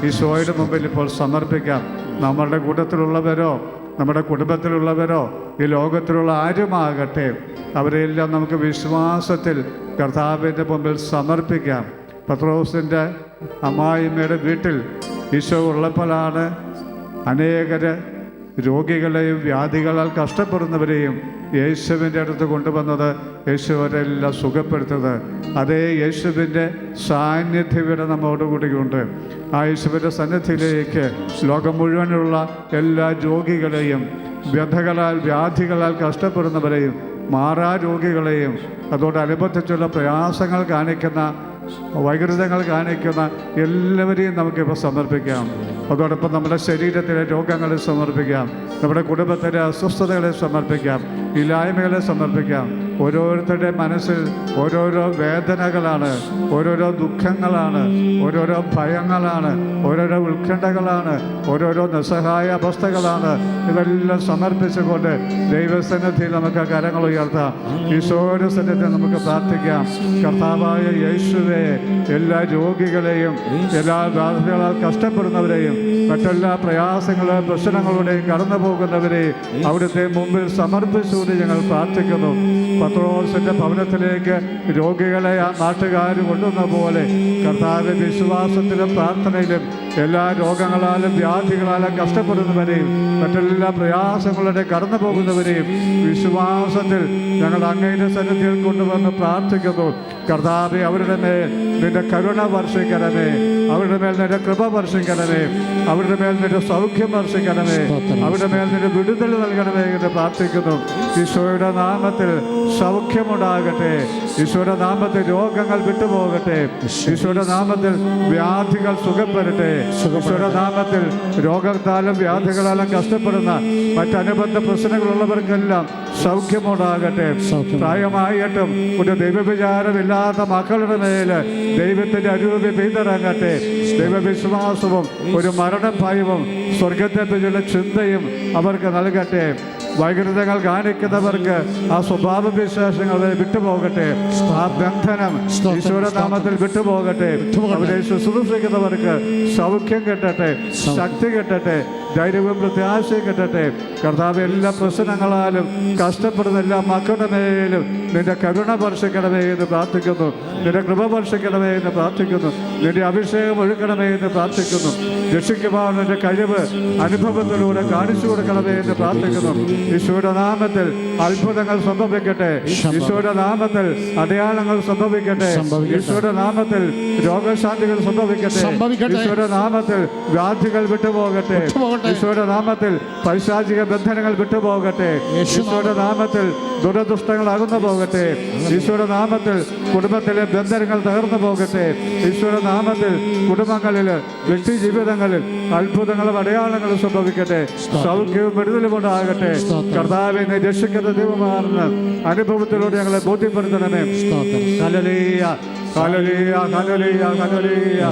ഈശോയുടെ മുമ്പിൽ ഇപ്പോൾ സമർപ്പിക്കാം. നമ്മളുടെ കൂട്ടത്തിലുള്ളവരോ നമ്മുടെ കുടുംബത്തിലുള്ളവരോ ഈ ലോകത്തിലുള്ള ആരുമാകട്ടെ, അവരെല്ലാം നമുക്ക് വിശ്വാസത്തിൽ കർത്താവിൻ്റെ മുമ്പിൽ സമർപ്പിക്കാം. പത്രോസിൻ്റെ അമ്മായിമ്മയുടെ വീട്ടിൽ ഈശോ ഉള്ളപ്പോഴാണ് അനേകർ രോഗികളെയും വ്യാധികളാൽ കഷ്ടപ്പെടുന്നവരെയും യേശുവിൻ്റെ അടുത്ത് കൊണ്ടുവന്നത്, യേശു അവരെല്ലാം സുഖപ്പെടുത്തത്. അതേ യേശുവിൻ്റെ സാന്നിധ്യം ഇവിടെ നമ്മോടുകൂടിയുണ്ട്. ആ യേശുവിൻ്റെ സന്നിധിയിലേക്ക് ലോകം മുഴുവനുള്ള എല്ലാ രോഗികളെയും വ്യഥകളാൽ വ്യാധികളാൽ കഷ്ടപ്പെടുന്നവരെയും മാറാ രോഗികളെയും അതോടനുബന്ധിച്ചുള്ള പ്രയാസങ്ങൾ കാണിക്കുന്ന വൈകൃതങ്ങൾ കാണിക്കുന്ന എല്ലാവരെയും നമുക്കിപ്പോൾ സമർപ്പിക്കാം. അതോടൊപ്പം നമ്മുടെ ശരീരത്തിലെ രോഗങ്ങളെ സമർപ്പിക്കാം, നമ്മുടെ കുടുംബത്തിലെ അസ്വസ്ഥതകളെ സമർപ്പിക്കാം, ഇല്ലായ്മകളെ സമർപ്പിക്കാം. ഓരോരുത്തരുടെ മനസ്സിൽ ഓരോരോ വേദനകളാണ്, ഓരോരോ ദുഃഖങ്ങളാണ്, ഓരോരോ ഭയങ്ങളാണ്, ഓരോരോ ഉത്കണ്ഠകളാണ്, ഓരോരോ നിസ്സഹായ അവസ്ഥകളാണ്. ഇതെല്ലാം സമർപ്പിച്ചുകൊണ്ട് ദൈവസന്നിധിയിൽ നമുക്ക് കരങ്ങൾ ഉയർത്താം. ഈശോയുടെ സന്നിധിയിൽ നമുക്ക് പ്രാർത്ഥിക്കാം. കർത്താവായ യേശുവേ, എല്ലാ രോഗികളെയും എല്ലാ വ്യാധികളാൽ കഷ്ടപ്പെടുന്നവരെയും മറ്റെല്ലാ പ്രയാസങ്ങളും പ്രശ്നങ്ങളുടെയും കടന്നു പോകുന്നവരെയും അവിടുത്തെ മുമ്പിൽ സമർപ്പിച്ചുകൊണ്ട് ഞങ്ങൾ പ്രാർത്ഥിക്കുന്നു. പത്രോസിൻ്റെ ഭവനത്തിലേക്ക് രോഗികളെ ആ നാട്ടുകാർ കൊണ്ടുവന്ന പോലെ കർത്താവിന്റെ വിശ്വാസത്തിലും പ്രാർത്ഥനയിലും എല്ലാ രോഗങ്ങളാലും വ്യാധികളാലും കഷ്ടപ്പെടുന്നവരെയും മറ്റെല്ലാ പ്രയാസങ്ങളുടെ കടന്നു പോകുന്നവരെയും വിശ്വാസത്തിൽ ഞങ്ങൾ അങ്ങയുടെ സന്നിധിയിൽ കൊണ്ടുവന്ന് പ്രാർത്ഥിക്കുന്നു. കർത്താവെ, അവരുടെ മേൽ നിന്റെ കരുണ വർഷിക്കണമേ, അവരുടെ മേൽ നിന്റെ കൃപ വർഷിക്കണമേ, അവരുടെ മേൽ നിന്റെ സൗഖ്യം വർഷിക്കണമേ, അവരുടെ മേൽ നിന്റെ വിടുതൽ നൽകണമേ എന്ന് പ്രാർത്ഥിക്കുന്നു. ഈശോയുടെ നാമത്തിൽ സൗഖ്യമുണ്ടാകട്ടെ, ഈശോയുടെ നാമത്തിൽ രോഗങ്ങൾ വിട്ടുപോകട്ടെ, ഈശോയുടെ നാമത്തിൽ വ്യാധികൾ സുഖപ്പെടട്ടെ, ഈശോയുടെ നാമത്തിൽ രോഗത്താലും വ്യാധികളാലും കഷ്ടപ്പെടുന്ന മറ്റനുബന്ധ പ്രശ്നങ്ങളുള്ളവർക്കെല്ലാം സൗഖ്യമുണ്ടാകട്ടെ. പ്രായമായിട്ടും ഒരു ദൈവവിചാരമില്ലാത്ത മക്കളുടെ മേൽ ദൈവത്തിൻ്റെ അരൂപി പെയ്തിറങ്ങട്ടെ. ദൈവവിശ്വാസവും ഒരു മരണഭയവും സ്വർഗത്തെപ്പറ്റിയുള്ള ചിന്തയും അവർക്ക് നൽകട്ടെ. വൈകൃതങ്ങൾ കാണിക്കുന്നവർക്ക് ആ സ്വഭാവ വിശേഷങ്ങൾ വിട്ടുപോകട്ടെ. ആ ബന്ധനം ഈശ്വരനാമത്തിൽ വിട്ടുപോകട്ടെ. അവരെ ശുശ്രൂഷിക്കുന്നവർക്ക് സൗഖ്യം കിട്ടട്ടെ, ശക്തി കിട്ടട്ടെ, ധൈര്യവും പ്രത്യാശയും കിട്ടട്ടെ. കർത്താവ് എല്ലാ പ്രശ്നങ്ങളാലും കഷ്ടപ്പെടുന്ന എല്ലാ മക്കളുടെ മേലും നിന്റെ കരുണ വർഷിക്കണമേ എന്ന് പ്രാർത്ഥിക്കുന്നു. നിന്റെ കൃപ വർഷിക്കണമേ എന്ന് പ്രാർത്ഥിക്കുന്നു. നിന്റെ അഭിഷേകം ഒഴുക്കണമേ എന്ന് പ്രാർത്ഥിക്കുന്നു. രക്ഷിക്കുവാൻ നിന്റെ കഴിവ് അനുഭവത്തിലൂടെ കാണിച്ചു കൊടുക്കണമേ എന്ന് പ്രാർത്ഥിക്കുന്നു. ഈശോയുടെ നാമത്തിൽ അത്ഭുതങ്ങൾ സംഭവിക്കട്ടെ. ഈശോയുടെ നാമത്തിൽ അടയാളങ്ങൾ സംഭവിക്കട്ടെ. ഈശോയുടെ നാമത്തിൽ രോഗശാന്തികൾ സംഭവിക്കട്ടെ. ഈശോയുടെ നാമത്തിൽ വ്യാധികൾ വിട്ടുപോകട്ടെ. ഈശോയുടെ നാമത്തിൽ പൈശാചിക ബന്ധനങ്ങൾ വിട്ടുപോകട്ടെ. ഈശോയുടെ നാമത്തിൽ ദുരദുഷ്ടങ്ങൾ അകന്നു പോകട്ടെ. ഈശോയുടെ നാമത്തിൽ കുടുംബത്തിലെ ബന്ധനങ്ങൾ തകർന്നു പോകട്ടെ. ഈശോയുടെ നാമത്തിൽ കുടുംബങ്ങളിൽ വ്യക്തി ജീവിതങ്ങളിൽ അത്ഭുതങ്ങളും അടയാളങ്ങളും സംഭവിക്കട്ടെ. സൗഖ്യവും വിടുതലും ഉണ്ടാകട്ടെ. കർത്താവിനെ രക്ഷിക്കുന്ന ദൈവമാണെന്ന് അനുഭവത്തിലൂടെ ഞങ്ങളെ ബോധ്യപ്പെടുത്തണമേ. ഹല്ലേലൂയ, ഹല്ലേലൂയ, ഹല്ലേലൂയ, ഹല്ലേലൂയ.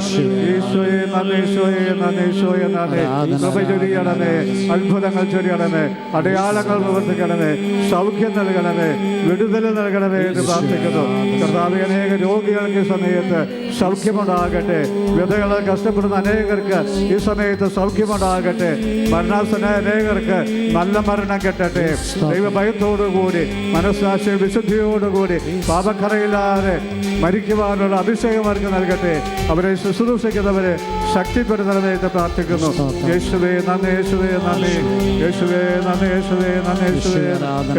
ഈശോയെ നന്ദി, ഈശോയെ നന്ദി, ഈശോയെ നന്ദി. കൃപ ചൊരിയണമേ, അത്ഭുതങ്ങൾ ചൊരിയണമേ, അടയാളങ്ങൾ പ്രവർത്തിക്കണമേ, സൗഖ്യം നൽകണമേ, വിടുതൽ നൽകണമേ എന്ന് പ്രാർത്ഥിക്കുന്നു. കർത്താവ് അനേക രോഗികൾക്ക് ഈ സമയത്ത് സൗഖ്യമുണ്ടാകട്ടെ. വ്യതകളെ കഷ്ടപ്പെടുന്ന അനേകർക്ക് ഈ സമയത്ത് സൗഖ്യമുണ്ടാകട്ടെ. മരണാസനായ അനേകർക്ക് നല്ല മരണം കിട്ടട്ടെ. ദൈവഭയത്തോടുകൂടി മനസ്സാക്ഷി വിശുദ്ധിയോടുകൂടി പാപക്കറയില്ലാതെ മരിക്കുവാനുള്ള അഭിഷേകം അവർക്ക് നൽകട്ടെ. അവരെ ശുശ്രൂഷിക്കുന്നവരെ ശക്തിപ്പെടുത്തണമേ എന്ന് പ്രാർത്ഥിക്കുന്നു. യേശുവേ നന്ദി, യേശുവേ നന്ദി, യേശുവേ നന്ദി, യേശുവേ നന്ദി, യേശുവേ.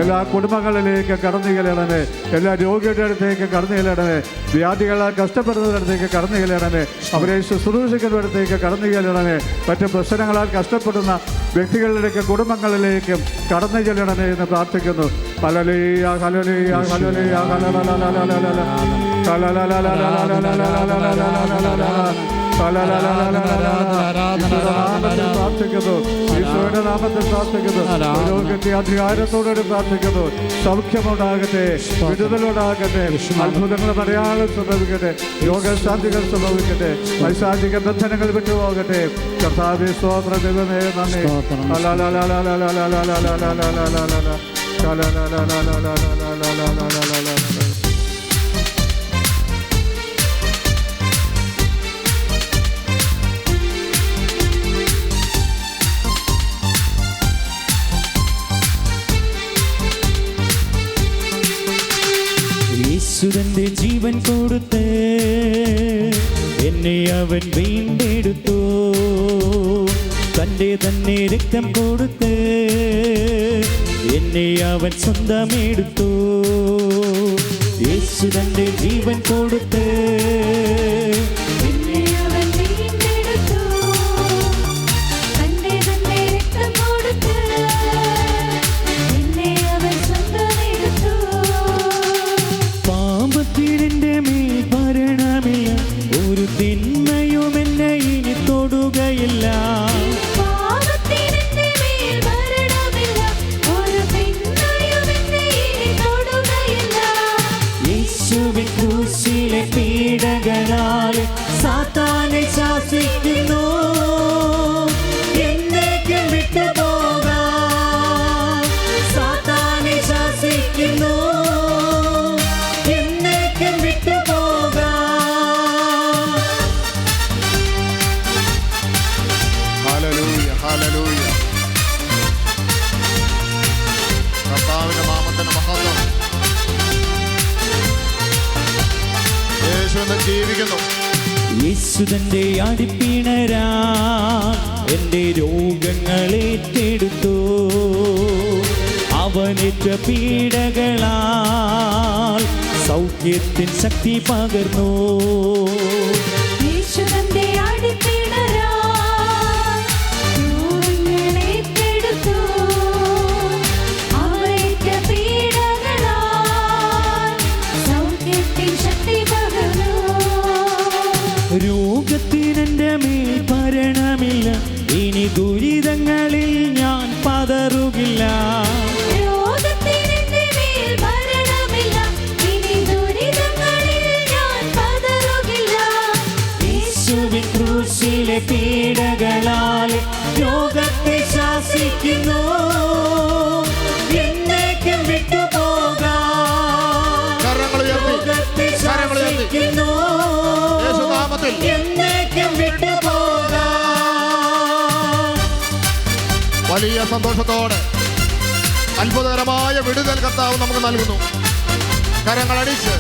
എല്ലാ കുടുംബങ്ങളിലേക്ക് കടന്നു ചെല്ലണമേ. എല്ലാ രോഗിയുടെ അടുത്തേക്ക് കടന്നു ചെല്ലണമേ. വ്യാധികളാൽ കഷ്ടപ്പെടുന്നവരടുത്തേക്ക് കടന്നു ചെല്ലണമേ. അവരെ ശുശ്രൂഷിക്കുന്നവരടുത്തേക്ക് കടന്നു ചെല്ലണമേ. മറ്റ് പ്രശ്നങ്ങളാൽ കഷ്ടപ്പെടുന്ന വ്യക്തികളിലേക്ക് കുടുംബങ്ങളിലേക്കും കടന്നു ചെല്ലണമേ എന്ന് പ്രാർത്ഥിക്കുന്നു. ഹല്ലേലൂയ, ഹല്ലേലൂയ, ഹല്ലേലൂയ, ഹല്ലേലൂയ. പ്രാർത്ഥിക്കുന്നു. ഈശോയുടെ നാമത്തിൽ പ്രാർത്ഥിക്കുന്നു. രോഗത്തെ അധികാരത്തോടെ പ്രാർത്ഥിക്കുന്നു. സൗഖ്യമുണ്ടാകട്ടെ, വിടുതലുണ്ടാകട്ടെ, അത്ഭുതങ്ങളും അടയാളം സംഭവിക്കട്ടെ, രോഗശാന്തികൾ സംഭവിക്കട്ടെ, പൈശാചിക ബന്ധനങ്ങൾ വിട്ടുപോകട്ടെ. കർത്താവേ സ്തോത്ര ദൈവമേ നന്ദി. യേശുവിന്റെ ജീവൻ കൊടുത്ത് എന്നെ അവൻ വീണ്ടെടുത്തു. തൻ്റെ തന്നെ രക്തം കൊടുത്ത് എന്നെ അവൻ സ്വന്തമെടുത്തു. യേശു തൻ്റെ ജീവൻ കൊടുത്ത് എന്നെ അവൻ വീണ്ടെടുത്തു. തന്റെ തന്നെ രക്തം കൊടുത്ത് എന്നെ അവൻ സ്വന്തമെടുത്തു. പാപത്തിൻ്റെ മേൽ ഭരണമില്ല, ഒരു തിന്മയും എന്നെ ഇനി തൊടുകയില്ല. യേശുവിൻ ക്രൂശിലെ പീഡകളാൽ സാത്താനെ ശാസിക്കുന്നു. എന്നേക്കും വിട്ടുപോകാം. സാത്താനെ ശാസിക്കുന്നു. എന്നേക്കും വിട്ടുപോകാം. ഹല്ലേലൂയ, ഹല്ലേലൂയ. കർത്താവിന്റെ നാമത്തിന് മഹത്വം. യേശു ഇന്ന് ജീവിക്കുന്നു. യേശു തന്റെ അടിപ്പിണരാ എൻ്റെ രോഗങ്ങളേറ്റെടുത്തു. അവനേറ്റ പീഡകളാൽ സൗഖ്യത്തിൻ ശക്തി പകർന്നു. യേശുവിന്റെ അടിപ്പിണരാൽ രോഗങ്ങളേറ്റെടുത്തു. അവനേറ്റ പീഡകളാൽ സൗഖ്യത്തിൻ ശക്തി പകർന്നു. രോഗത്തിനെൻ്റെ മേൽ ഭരണമില്ല, ഇനി ദുരിതങ്ങളിൽ ഞാൻ പതറുകില്ല. രോഗത്തിനെന്റെ മേൽ ഭരണമില്ല, ഇനി ദുരിതങ്ങളിൽ ഞാൻ പതറുകില്ല. യേശുവിൻ ക്രൂശിലെ പീഡകളാൽ രോഗത്തെ ശാസിക്കുന്നു. എന്നേക്കും വിട്ടുപോകാം. കരങ്ങൾ ഉയർത്തി, രോഗത്തെ കരങ്ങൾ ഉയർത്തി. ശാസിക്കുന്നു. യേശു നാമത്തിൽ എന്നേക്കും വിട്ടുപോകാം. വലിയ സന്തോഷത്തോടെ അത്ഭുതകരമായ വിടുതൽ കർത്താവ് നമുക്ക് നൽകുന്നു. കരങ്ങളടിച്ച്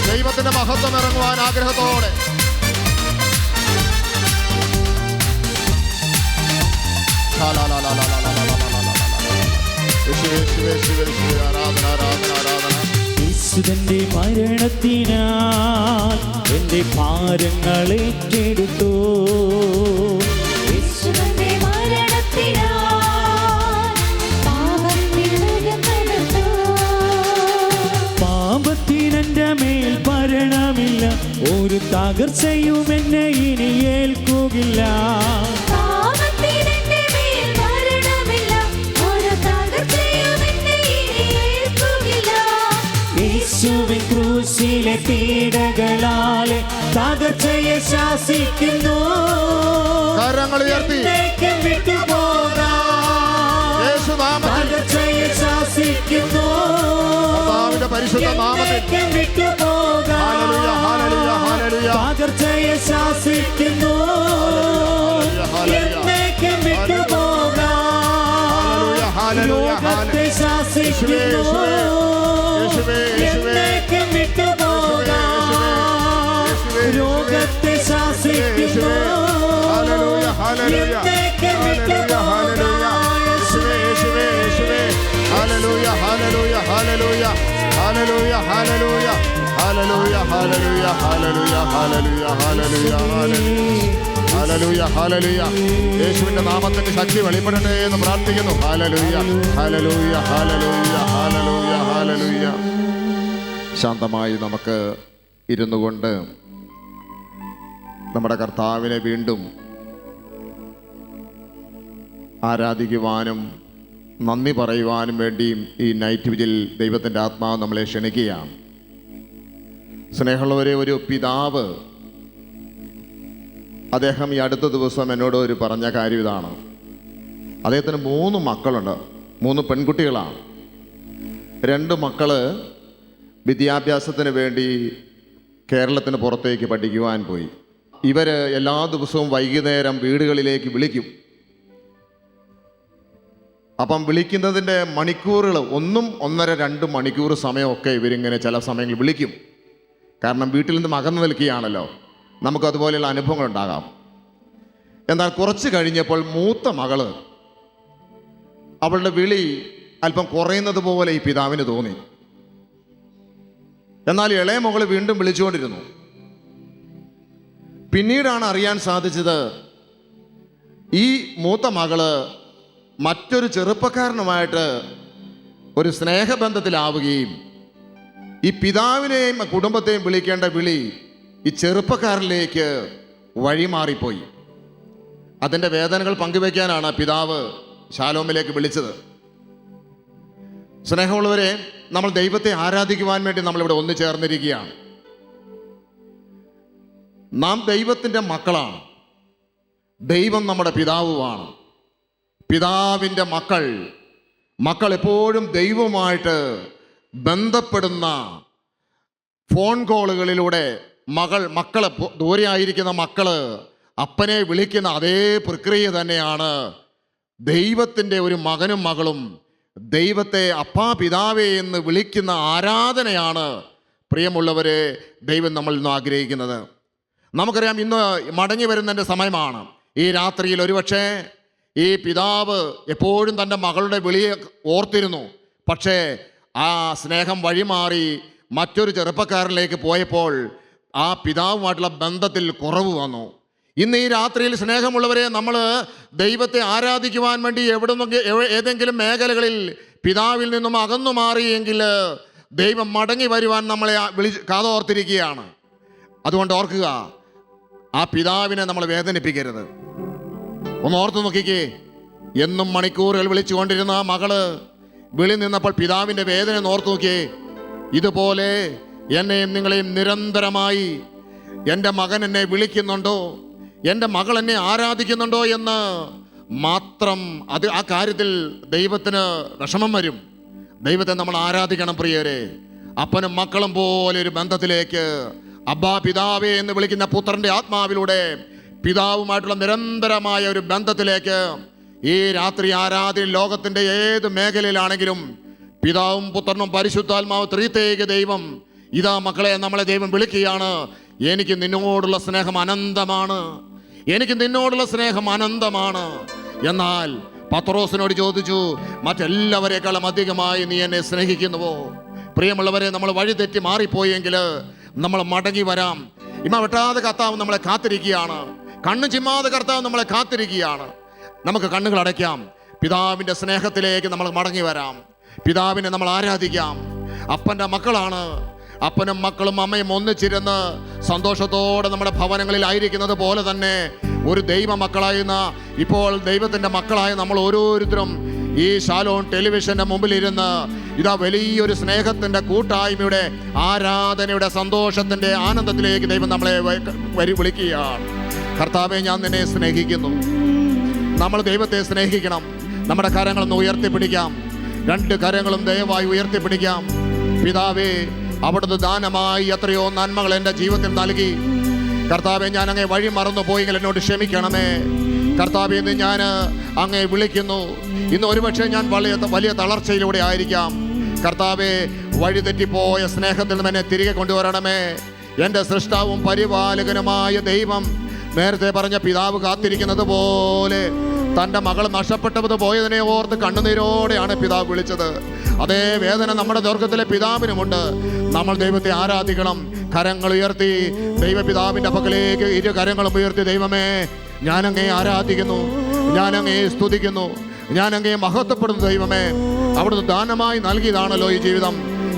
ദൈവത്തിന്റെ മഹത്വം ഇറങ്ങുവാൻ ആഗ്രഹത്തോടെ ആരാധന ആരാധന ആരാധന. യേശുവിന്റെ മരണത്തിനാൽ എന്റെ ഭാരങ്ങൾ ഏറ്റെടുത്തു. യേശുവിന്റെ മരണത്തിനാൽ പാപത്തിൽ ഉയർത്തെഴുന്നേറ്റു. പാപത്തിനെന്റെ മേൽ ഭരണമില്ല, ഒരു തകർച്ചയും എന്നെ ഇനി ഏൽക്കുകില്ല. പാപത്തിനെന്റെ മേൽ ഭരണമില്ല, ഒരു തകർച്ചയും എന്നെ ഇനി ഏൽക്കുകില്ല. യേശുവിൻ ക്രൂശിലെ പീഡകളാലെ തകർച്ചയെ ശാസിക്കുന്നു. കരങ്ങൾ ഉയർത്തി എന്നേക്കും വിട്ടുപോകാം. യേശുനാമത്തിൽ തകർച്ചയെ ശാസിക്കുന്നു. കർത്താവിന്റെ പരിശുദ്ധ നാമത്തിൽ എന്നേക്കും വിട്ടുപോകാം. ഹല്ലേലൂയ ഹല്ലേലൂയ ഹല്ലേലൂയ തകർച്ചയെ ശാസിക്കുന്നു. എന്നേക്കും വിട്ടുപോകാം. രോഗത്തെ ശാസിക്കുന്നു. എന്നേക്കും വിട്ടുപോകാം. രോഗത്തെ ശാസിക്കുന്നു. എന്നേക്കും വിട്ടുപോകാം. ഹല്ലേലൂയ ഹല്ലേലൂയ ഹല്ലേലൂയ ഹല്ലേലൂയ ഹല്ലേലൂയ ഹല്ലേലൂയ ഹല്ലേലൂയ ഹല്ലേലൂയ ഹല്ലേലൂയ ഹല്ലേലൂയ ഹല്ലേലൂയ ഹല്ലേലൂയ. യേശുവിന്റെ നാമത്തിന്റെ ശക്തി വെളിപ്പെടട്ടെ എന്ന് പ്രാർത്ഥിക്കുന്നു. ഹല്ലേലൂയ ഹല്ലേലൂയ ഹല്ലേലൂയ ഹല്ലേലൂയ ഹല്ലേലൂയ. ശാന്തമായി നമുക്ക് ഇരുന്നു കൊണ്ട് നമ്മുടെ കർത്താവിനെ വീണ്ടും ആരാധിക്കുവാനും നന്ദി പറയുവാനും വേണ്ടിയും ഈ നൈറ്റ് വിജിൽ ദൈവത്തിൻ്റെ ആത്മാവ് നമ്മളെ ക്ഷണിക്കുകയാണ്. സ്നേഹമുള്ളവരെ, ഒരു പിതാവ് അദ്ദേഹം ഈ അടുത്ത ദിവസം എന്നോട് ഒരു പറഞ്ഞ കാര്യം ഇതാണ്. അദ്ദേഹത്തിന് 3 മക്കളുണ്ട്, 3 പെൺകുട്ടികളാണ്. 2 മക്കള് വിദ്യാഭ്യാസത്തിന് വേണ്ടി കേരളത്തിന് പുറത്തേക്ക് പഠിക്കുവാൻ പോയി. ഇവർ എല്ലാ ദിവസവും വൈകുന്നേരം വീടുകളിലേക്ക് വിളിക്കും. അപ്പം വിളിക്കുന്നതിൻ്റെ മണിക്കൂറുകൾ 1, 1.5, 2 മണിക്കൂർ സമയമൊക്കെ ഇവരിങ്ങനെ ചില സമയങ്ങളിൽ വിളിക്കും. കാരണം വീട്ടിൽ നിന്ന് അകന്നു നിൽക്കുകയാണല്ലോ, നമുക്കതുപോലെയുള്ള അനുഭവങ്ങളുണ്ടാകാം. എന്നാൽ കുറച്ച് കഴിഞ്ഞപ്പോൾ മൂത്ത മകള് അവളുടെ വിളി അല്പം കുറയുന്നത് പോലെ ഈ പിതാവിന് തോന്നി. എന്നാൽ ഇളയ മകള് വീണ്ടും വിളിച്ചുകൊണ്ടിരുന്നു. പിന്നീടാണ് അറിയാൻ സാധിച്ചത്, ഈ മൂത്ത മകള് മറ്റൊരു ചെറുപ്പക്കാരനുമായിട്ട് ഒരു സ്നേഹബന്ധത്തിലാവുകയും ഈ പിതാവിനെയും കുടുംബത്തെയും വിളിക്കേണ്ട വിളി ഈ ചെറുപ്പക്കാരിലേക്ക് വഴിമാറിപ്പോയി. അതിൻ്റെ വേദനകൾ പങ്കുവയ്ക്കാനാണ് പിതാവ് ശാലോമിലേക്ക് വിളിച്ചത്. സ്നേഹമുള്ളവരെ, നമ്മൾ ദൈവത്തെ ആരാധിക്കുവാൻ വേണ്ടി നമ്മളിവിടെ ഒന്നുചേർന്നിരിക്കുകയാണ്. നാം ദൈവത്തിൻ്റെ മക്കളാണ്. ദൈവം നമ്മുടെ പിതാവുമാണ്. പിതാവിൻ്റെ മക്കൾ എപ്പോഴും ദൈവവുമായിട്ട് ബന്ധപ്പെടുന്ന ഫോൺ കോളുകളിലൂടെ മക്കളെ ദൂരെ ആയിരിക്കുന്ന മക്കള് അപ്പനെ വിളിക്കുന്ന അതേ പ്രക്രിയ തന്നെയാണ് ദൈവത്തിൻ്റെ ഒരു മകനും മകളും ദൈവത്തെ അപ്പാ പിതാവേ എന്ന് വിളിക്കുന്ന ആരാധനയാണ് പ്രിയമുള്ളവരെ ദൈവം നമ്മളിൽ നിന്ന് ആഗ്രഹിക്കുന്നത്. നമുക്കറിയാം, ഇന്ന് മടങ്ങി വരുന്നതിൻ്റെ സമയമാണ്. ഈ രാത്രിയിൽ ഒരുപക്ഷെ ഈ പിതാവ് എപ്പോഴും തൻ്റെ മകളുടെ വിളിയെ ഓർത്തിരുന്നു. പക്ഷേ ആ സ്നേഹം വഴിമാറി മറ്റൊരു ചെറുപ്പക്കാരനിലേക്ക് പോയപ്പോൾ ആ പിതാവുമായിട്ടുള്ള ബന്ധത്തിൽ കുറവ് വന്നു. ഇന്ന് ഈ രാത്രിയിൽ സ്നേഹമുള്ളവരെ, നമ്മൾ ദൈവത്തെ ആരാധിക്കുവാൻ വേണ്ടി ഏതെങ്കിലും മേഖലകളിൽ പിതാവിൽ നിന്നും അകന്നു മാറിയെങ്കിൽ ദൈവം മടങ്ങി വരുവാൻ നമ്മളെ കാതോർത്തിരിക്കുകയാണ്. അതുകൊണ്ട് ഓർക്കുക, ആ പിതാവിനെ നമ്മൾ വേദനിപ്പിക്കരുത്. ഒന്ന് ഓർത്തു നോക്കിക്കേ, എന്നും മണിക്കൂറുകൾ വിളിച്ചുകൊണ്ടിരുന്ന ആ മകള് വിളി നിന്നപ്പോൾ പിതാവിൻ്റെ വേദന ഓർത്തു നോക്കിയേ. ഇതുപോലെ എന്നെയും നിങ്ങളെയും നിരന്തരമായി എൻ്റെ മകൻ എന്നെ വിളിക്കുന്നുണ്ടോ, എൻ്റെ മകൾ എന്നെ ആരാധിക്കുന്നുണ്ടോ എന്ന് മാത്രം ആ കാര്യത്തിൽ ദൈവത്തിന് വിഷമം വരും. ദൈവത്തെ നമ്മൾ ആരാധിക്കണം പ്രിയരെ. അപ്പനും മക്കളും പോലെ ഒരു ബന്ധത്തിലേക്ക്, അബ്ബാ പിതാവേ എന്ന് വിളിക്കുന്ന പുത്രൻ്റെ ആത്മാവിലൂടെ പിതാവുമായിട്ടുള്ള നിരന്തരമായ ഒരു ബന്ധത്തിലേക്ക് ഈ രാത്രി ആരാധന ലോകത്തിൻ്റെ ഏത് മേഖലയിലാണെങ്കിലും പിതാവും പുത്രനും പരിശുദ്ധാത്മാവ് ത്രിത്വൈക ദൈവം ഇതാ മക്കളെ നമ്മളെ ദൈവം വിളിക്കുകയാണ്. എനിക്ക് നിന്നോടുള്ള സ്നേഹം അനന്തമാണ്, എനിക്ക് നിന്നോടുള്ള സ്നേഹം അനന്തമാണ്. എന്നാൽ പത്രോസിനോട് ചോദിച്ചു, മറ്റെല്ലാവരെക്കാളും അധികമായി നീ എന്നെ സ്നേഹിക്കുന്നുവോ? പ്രിയമുള്ളവരെ, നമ്മൾ വഴിതെറ്റി മാറിപ്പോയെങ്കിൽ നമ്മൾ മടങ്ങി വരാം. ഇമ വെട്ടാതെ കർത്താവ് നമ്മളെ കാത്തിരിക്കുകയാണ്. കണ്ണു ചിമ്മാതെ കർത്താവ് നമ്മളെ കാത്തിരിക്കുകയാണ്. നമുക്ക് കണ്ണുകൾ അടയ്ക്കാം. പിതാവിൻ്റെ സ്നേഹത്തിലേക്ക് നമ്മൾ മടങ്ങി വരാം. പിതാവിനെ നമ്മൾ ആരാധിക്കാം. അപ്പൻ്റെ മക്കളാണ്. അപ്പനും മക്കളും അമ്മയും ഒന്നിച്ചിരുന്ന് സന്തോഷത്തോടെ നമ്മുടെ ഭവനങ്ങളിലായിരിക്കുന്നത് പോലെ തന്നെ ഒരു ദൈവ മക്കളായിരുന്ന, ഇപ്പോൾ ദൈവത്തിൻ്റെ മക്കളായ നമ്മൾ ഓരോരുത്തരും ഈ ശാലോൺ ടെലിവിഷൻ്റെ മുമ്പിലിരുന്ന് ഇതാ വലിയൊരു സ്നേഹത്തിൻ്റെ കൂട്ടായ്മയുടെ ആരാധനയുടെ സന്തോഷത്തിൻ്റെ ആനന്ദത്തിലേക്ക് ദൈവം നമ്മളെ വിളിക്കുകയാണ്. കർത്താവെ, ഞാൻ നിന്നെ സ്നേഹിക്കുന്നു. നമ്മൾ ദൈവത്തെ സ്നേഹിക്കണം. നമ്മുടെ കരങ്ങളൊന്ന് ഉയർത്തിപ്പിടിക്കാം. രണ്ട് കരങ്ങളും ദയവായി ഉയർത്തിപ്പിടിക്കാം. പിതാവേ, അവിടുന്ന് ദാനമായി എത്രയോ നന്മകൾ എൻ്റെ ജീവിതത്തിൽ നൽകി. കർത്താവെ, ഞാൻ അങ്ങേ വഴി മറന്നു പോയെങ്കിൽ എന്നോട് ക്ഷമിക്കണമേ. കർത്താവെ, ഇന്ന് ഞാൻ അങ്ങേ വിളിക്കുന്നു. ഇന്ന് ഒരുപക്ഷെ ഞാൻ വലിയ തളർച്ചയിലൂടെ ആയിരിക്കാം. കർത്താവെ, വഴി തെറ്റിപ്പോയ സ്നേഹത്തിൽ നിന്ന് എന്നെ തിരികെ കൊണ്ടുവരണമേ. എൻ്റെ സൃഷ്ടാവും പരിപാലകനുമായ ദൈവം നേരത്തെ പറഞ്ഞ പിതാവ് കാത്തിരിക്കുന്നത് പോലെ തൻ്റെ മകൾ നഷ്ടപ്പെട്ടത് പോയതിനെ ഓർത്ത് കണ്ണുനീരോടെയാണ് പിതാവ് വിളിച്ചത്. അതേ വേദന നമ്മുടെ ദുർഗത്തിലെ പിതാവിനുമുണ്ട്. നമ്മൾ ദൈവത്തെ ആരാധിക്കണം. കരങ്ങൾ ഉയർത്തി ദൈവപിതാവിൻ്റെ പക്കലേക്ക് ഇരു കരങ്ങളും ഉയർത്തി, ദൈവമേ, ഞാനങ്ങേ ആരാധിക്കുന്നു, ഞാനങ്ങേ സ്തുതിക്കുന്നു, ഞാനങ്ങേ മഹത്വപ്പെടുന്നു. ദൈവമേ, അവിടുന്ന് ദാനമായി നൽകിയതാണല്ലോ ഈ ജീവിതം.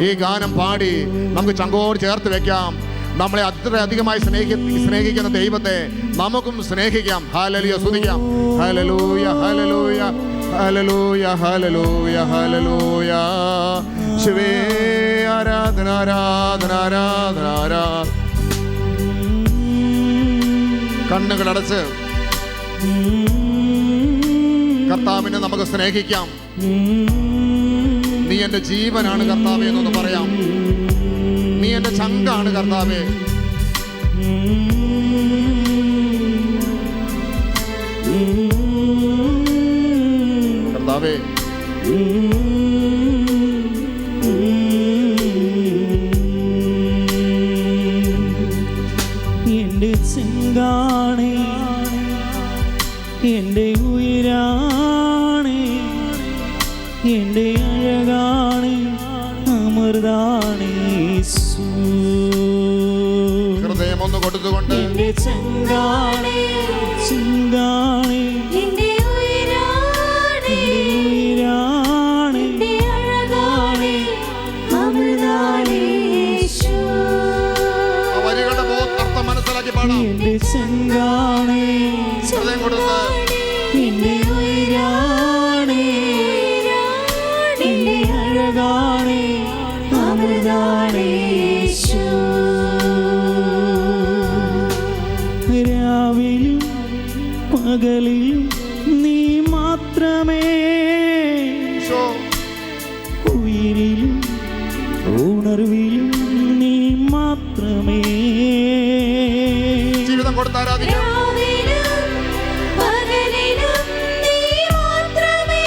ഈ ഗാനം പാടി നമുക്ക് ചങ്കോട് ചേർത്ത് വെക്കാം. നമ്മളെ അത്രയധികമായി സ്നേഹിക്കുന്ന ദൈവത്തെ നമുക്കും സ്നേഹിക്കാം. ഹല്ലേലൂയ, സ്തുതിക്കാം. ഹല്ലേലൂയ, ഹല്ലേലൂയ, ഹല്ലേലൂയ, ഹല്ലേലൂയ, ഹല്ലേലൂയ. യേശുവേ, ആരാധന, ആരാധന, ആരാധന, ആരാധന. കണ്ണുകളടച്ച് കർത്താവിനെ നമുക്ക് സ്നേഹിക്കാം. നീ എൻ്റെ ജീവനാണ് കർത്താവേ എന്നൊന്ന് പറയാം. നീ എൻ്റെ ചങ്കാണ് കർത്താവേ. കർത്താവേ, എൻ്റെ ചെങ്കാണ്, എൻ്റെ ഉയരാണ്, എൻ്റെ അഴകാണ്, അമൃതാണ് യേശു. ഹൃദയം ഒന്ന് കൊടുത്തുകൊണ്ട് എൻ്റെ ചെങ്കാണ്, ചെങ്കാണ്, എന്റെ ഉയരാണ്, ഉയരാണ്, എന്റെ അഴകാണ്, അമൃതാണ് യേശു. ആ വരികളുടെ അർത്ഥം മനസ്സിലാക്കി പാടാം. എൻ്റെ ചെങ്കാണ്, ഹൃദയം കൊടുത്ത് എൻ്റെ ഉയരാണ്, എൻ്റെ അഴകാണ്, അമൃതാണ് യേശു. രാവിലും പകലിലും നീ മാത്രമേ, ഈശോ, ഉയിരിലും ഉണർവിലും നീ മാത്രമേ. ജീവിതം കൊടുത്ത് ആരാധിക്കാം. രാവിലും പകലിലും നീ മാത്രമേ,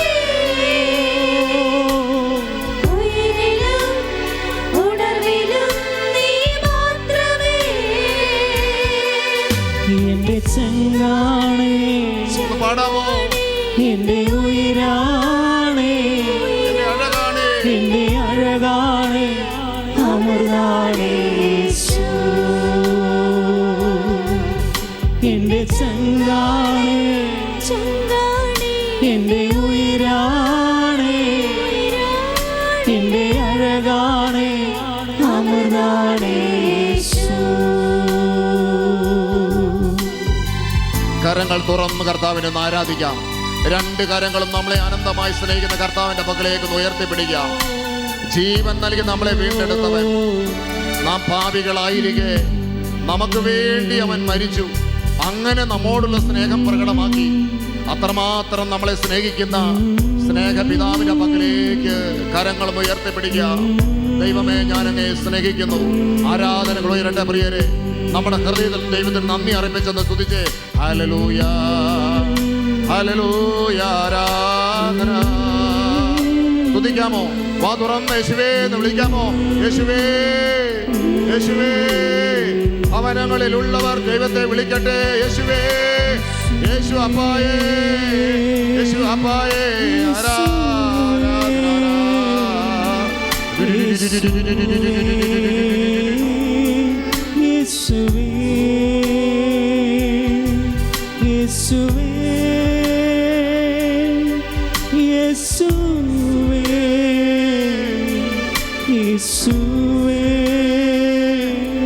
ഉയിരിലും ഉണർവിലും നീ മാത്രമേ. എൻ്റെ ചെങ്കാണ്, ഒന്ന് പാടാമോ? എൻ്റെ ഉയരാണ്, എൻ്റെ അഴകാണ്, എൻ്റെ അഴകാണ്, അമൃതാണ് യേശു. എൻ്റെ ചെങ്കാണ്, ചങ്കാണി, എൻ്റെ ഉയരാണ്, എൻ്റെ അഴകാണ്, അമൃതാണ് യേശു. കരങ്ങൾ തുറന്ന് കർത്താവിനെ ഒന്ന് ആരാധിക്കാം. രണ്ട് കരങ്ങളും നമ്മളെ അനന്തമായി സ്നേഹിക്കുന്ന കർത്താവിന്റെ പക്കലേക്ക് ഉയർത്തിപ്പിടിക്കാം. ജീവൻ നൽകി നമ്മളെ വീണ്ടെടുത്തവൻ, നാം പാപികളായിരിക്കെ നമുക്ക് വേണ്ടി അവൻ മരിച്ചു. അങ്ങനെ നമ്മോടുള്ള സ്നേഹം പ്രകടമാക്കി. അത്രമാത്രം നമ്മളെ സ്നേഹിക്കുന്ന സ്നേഹപിതാവിന്റെ പക്കലേക്ക് കരങ്ങളും ഉയർത്തിപ്പിടിക്കാം. ദൈവമേ, ഞാനങ്ങേ സ്നേഹിക്കുന്നു. ആരാധനകൾ ഉയരട്ടെ പ്രിയരെ. നമ്മുടെ ഹൃദയത്തിൽ ദൈവത്തിന് നന്ദി അറിയിച്ചെന്ന് സ്തുതിച്ച് ഹല്ലേലൂയ, ഹല്ലേലൂയ ആരാധന. സ്തുതിക്കാമോ? വാ തുറന്ന് യേശുവേ എന്ന് വിളിക്കാമോ? യേശുവേ, യേശുവേ. ഭവനങ്ങളിലുള്ളവർ ദൈവത്തെ വിളിക്കട്ടെ. യേശുവേ, യേശു അപ്പായേ, യേശു അപ്പായേ. യേശുവേ, യേശുവേ, യേശുവേ, യേശുവേ,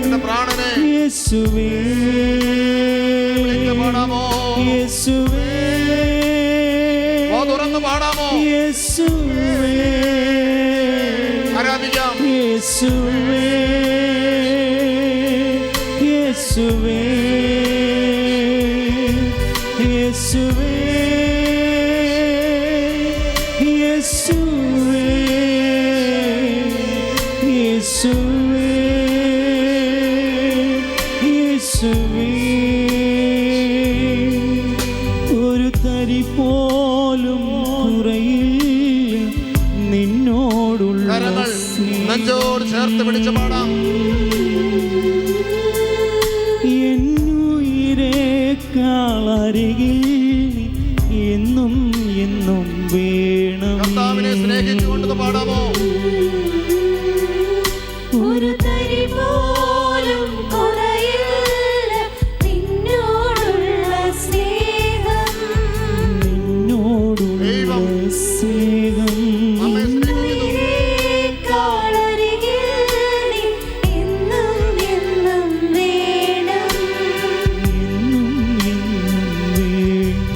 എന്റെ പ്രാണനെ യേശുവേ, പാടാമോ? യേശുവേ, വാ തുറന്ന് പാടാമോ? യേശുവേ, ആരാധിക്കാം. യേശുവേ, യേശുവേ, യേശുവേ, യേശുവേ, യേശുവേ, യേശുവേ. ഒരു തരി പോലും കുറയില്ല നിന്നോടുള്ള കരങ്ങൾ നെഞ്ചോട് ചേർത്ത് പിടിച്ച് പാടാം. എന്നുയിരേക്കാളരികിൽ എന്നും എന്നും വേണം. കർത്താവിനെ സ്നേഹിച്ചുകൊണ്ട് പാടാമോ? ഒരു തരി പോലും കുറയില്ല നിന്നോടുള്ള സ്നേഹം, നിന്നോടുള്ള സ്നേഹം. നമ്മെ സ്നേഹിക്കുന്നു. േക്കാളരികിൽ നീ എന്നും എന്നും വേണം. എന്നും എന്നും വേണം.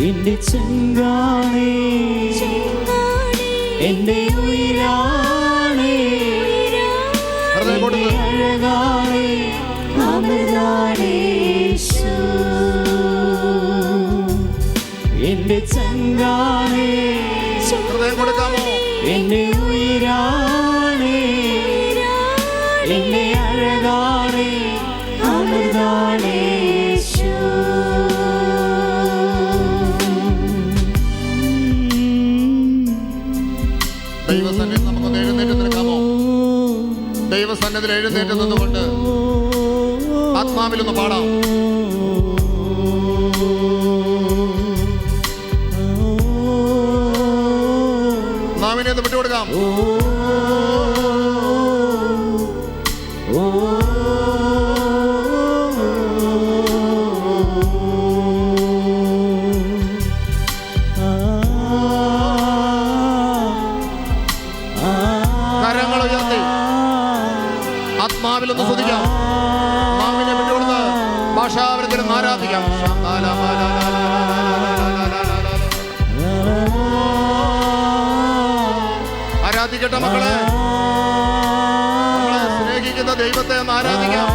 എന്റെ ചങ്കാണേ, എന്റെ ഉയിരാണേ, ഹൃദയം കൊടുത്ത് അഴകാണേ, അമൃതാണേശു. എന്റെ ചങ്കാണേ, ഹൃദയം കൊടുക്കാമോ? എന്റെ ഉയിരാണേ, എന്റെ അഴകാണേ, അമൃതാണേശു. ദൈവസന്നിധി നമുക്കൊന്ന് എഴുന്നേറ്റ് നിൽക്കാമോ? ദൈവസന്നിധിയിൽ എഴുന്നേറ്റ് നിന്നുകൊണ്ട് ആത്മാവിലൊന്ന് പാടാം. നാവിനെ ഒന്ന് വിട്ടുകൊടുക്കാം. കരങ്ങൾ ഉയർത്തി ആത്മാവിലൊന്ന് സ്തുതിക്കാം. നാവിനെ വിട്ടുകൊടുത്ത് ഭാഷാവരത്തിൽ ആരാധിക്കാം. ആരാധിക്കട്ടെ മക്കളെ. നമ്മളെ സ്നേഹിക്കുന്ന ദൈവത്തെ ഒന്ന് ആരാധിക്കാം.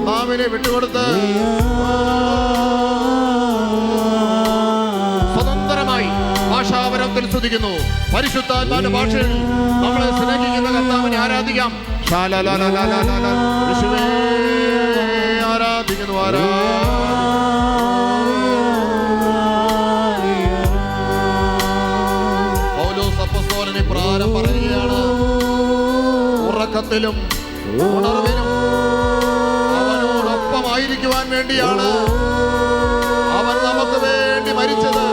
നാവിനെ വിട്ടുകൊടുത്ത് സ്വതന്ത്രമായി ഭാഷാപരത്തിൽ സ്തുതിക്കുന്നു. പരിശുദ്ധാത്മാവിന്റെ ഭാഷയിൽ നമ്മളെ സ്നേഹിക്കുന്ന കർത്താവിനെ ആരാധിക്കാം. യേശുവേ ആരാധിക്കുന്നു. പൗലോസ് അപ്പോസ്തലൻ ഇപ്രകാരം പറയുകയാണ്: ഉറക്കത്തിലും ഉണർവിലും അവനോടൊപ്പമായിരിക്കുവാൻ വേണ്ടിയാണ് അവൻ നമുക്ക് വേണ്ടി മരിച്ചത്.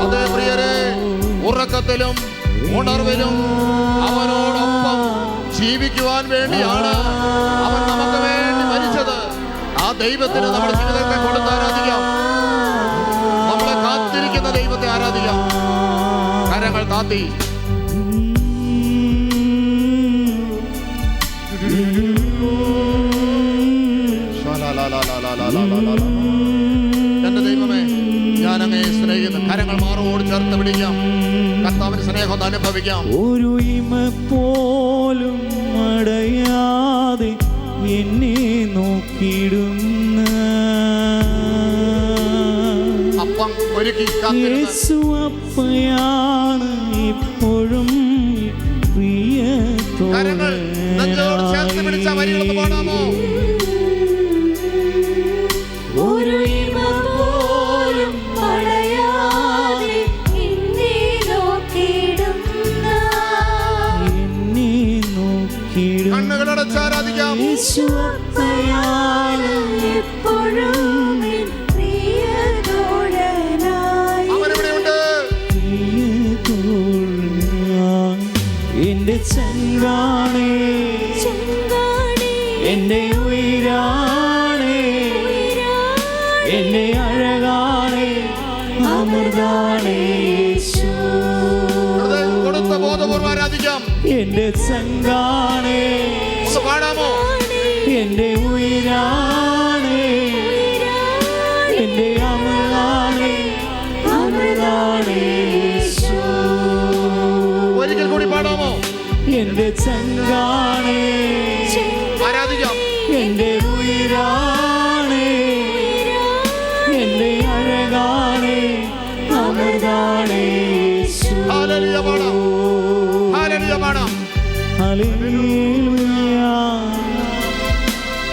അതേ പ്രിയരെ, ഉറക്കത്തിലും ഉണർവിലും അവനോടൊപ്പം ജീവിക്കുവാൻ വേണ്ടിയാണ് അവൻ നമുക്ക് വേണ്ടി മരിച്ചത്. ആ ദൈവത്തിന് നമ്മുടെ ജീവിതത്തെ കൊടുത്ത് ആരാധിക്കാം. നമ്മളെ കാത്തിരിക്കുന്ന ദൈവത്തെ ആരാധിക്കാം. കരങ്ങൾ താത്തി എന്റെ ദൈവമേ, ഞാൻ അങ്ങയെ സ്നേഹിക്കുന്നു. കരങ്ങൾ മാറോട് ചേർത്ത് പിടിക്കാം. കർത്താവിന്റെ സ്നേഹം ഒന്ന് അനുഭവിക്കാം. ഒരു ഇമ പോലും അടയാതെ എന്നെ നോക്കിയിടുന്ന അപ്പ ഒരുക്കി കാത്തിരുന്ന് യേശു അപ്പയാണ് ഇപ്പോഴും കരങ്ങൾ നെഞ്ചോട് ചേർത്ത് പിടിച്ച വരികളൊന്ന് പാടാമോ? ഒരു ഇമ പോലും പടയാതെ എന്നെ നോക്കിടുന്ന കണ്ണുകളടച്ച് ആരാധിക്കാം. യേശു അപ്പയാണ് എപ്പോഴും എൻ പ്രിയതോഴനായി. അവനിവിടെയുണ്ട്. എന്റെ ചങ്കാണേ എന്റെ ഉയരാണേ എന്റെ അഴകാണേ അമൃതാണേ യേശു. ഹൃദയം കൊടുത്ത ബോധപൂർവ്വം ആരാധിക്കാം. എന്റെ ചങ്കാണേ ഒന്ന് പാടാമോ? എന്റെ ഉയരാണേ എന്റെ അമൃതാണേ അമൃതാണേ യേശു. ഒരിക്കൽ കൂടി പാടാമോ? എന്റെ ചങ്കാണേ ആരാധിക്കാം. എന്റെ ഉയരാണേ എന്റെ അഴകാണേ അമൃതാണേ യേശു. ഹല്ലേലൂയ പാടാം. ഹല്ലേലൂയ പാടാം. ഹല്ലേലൂയ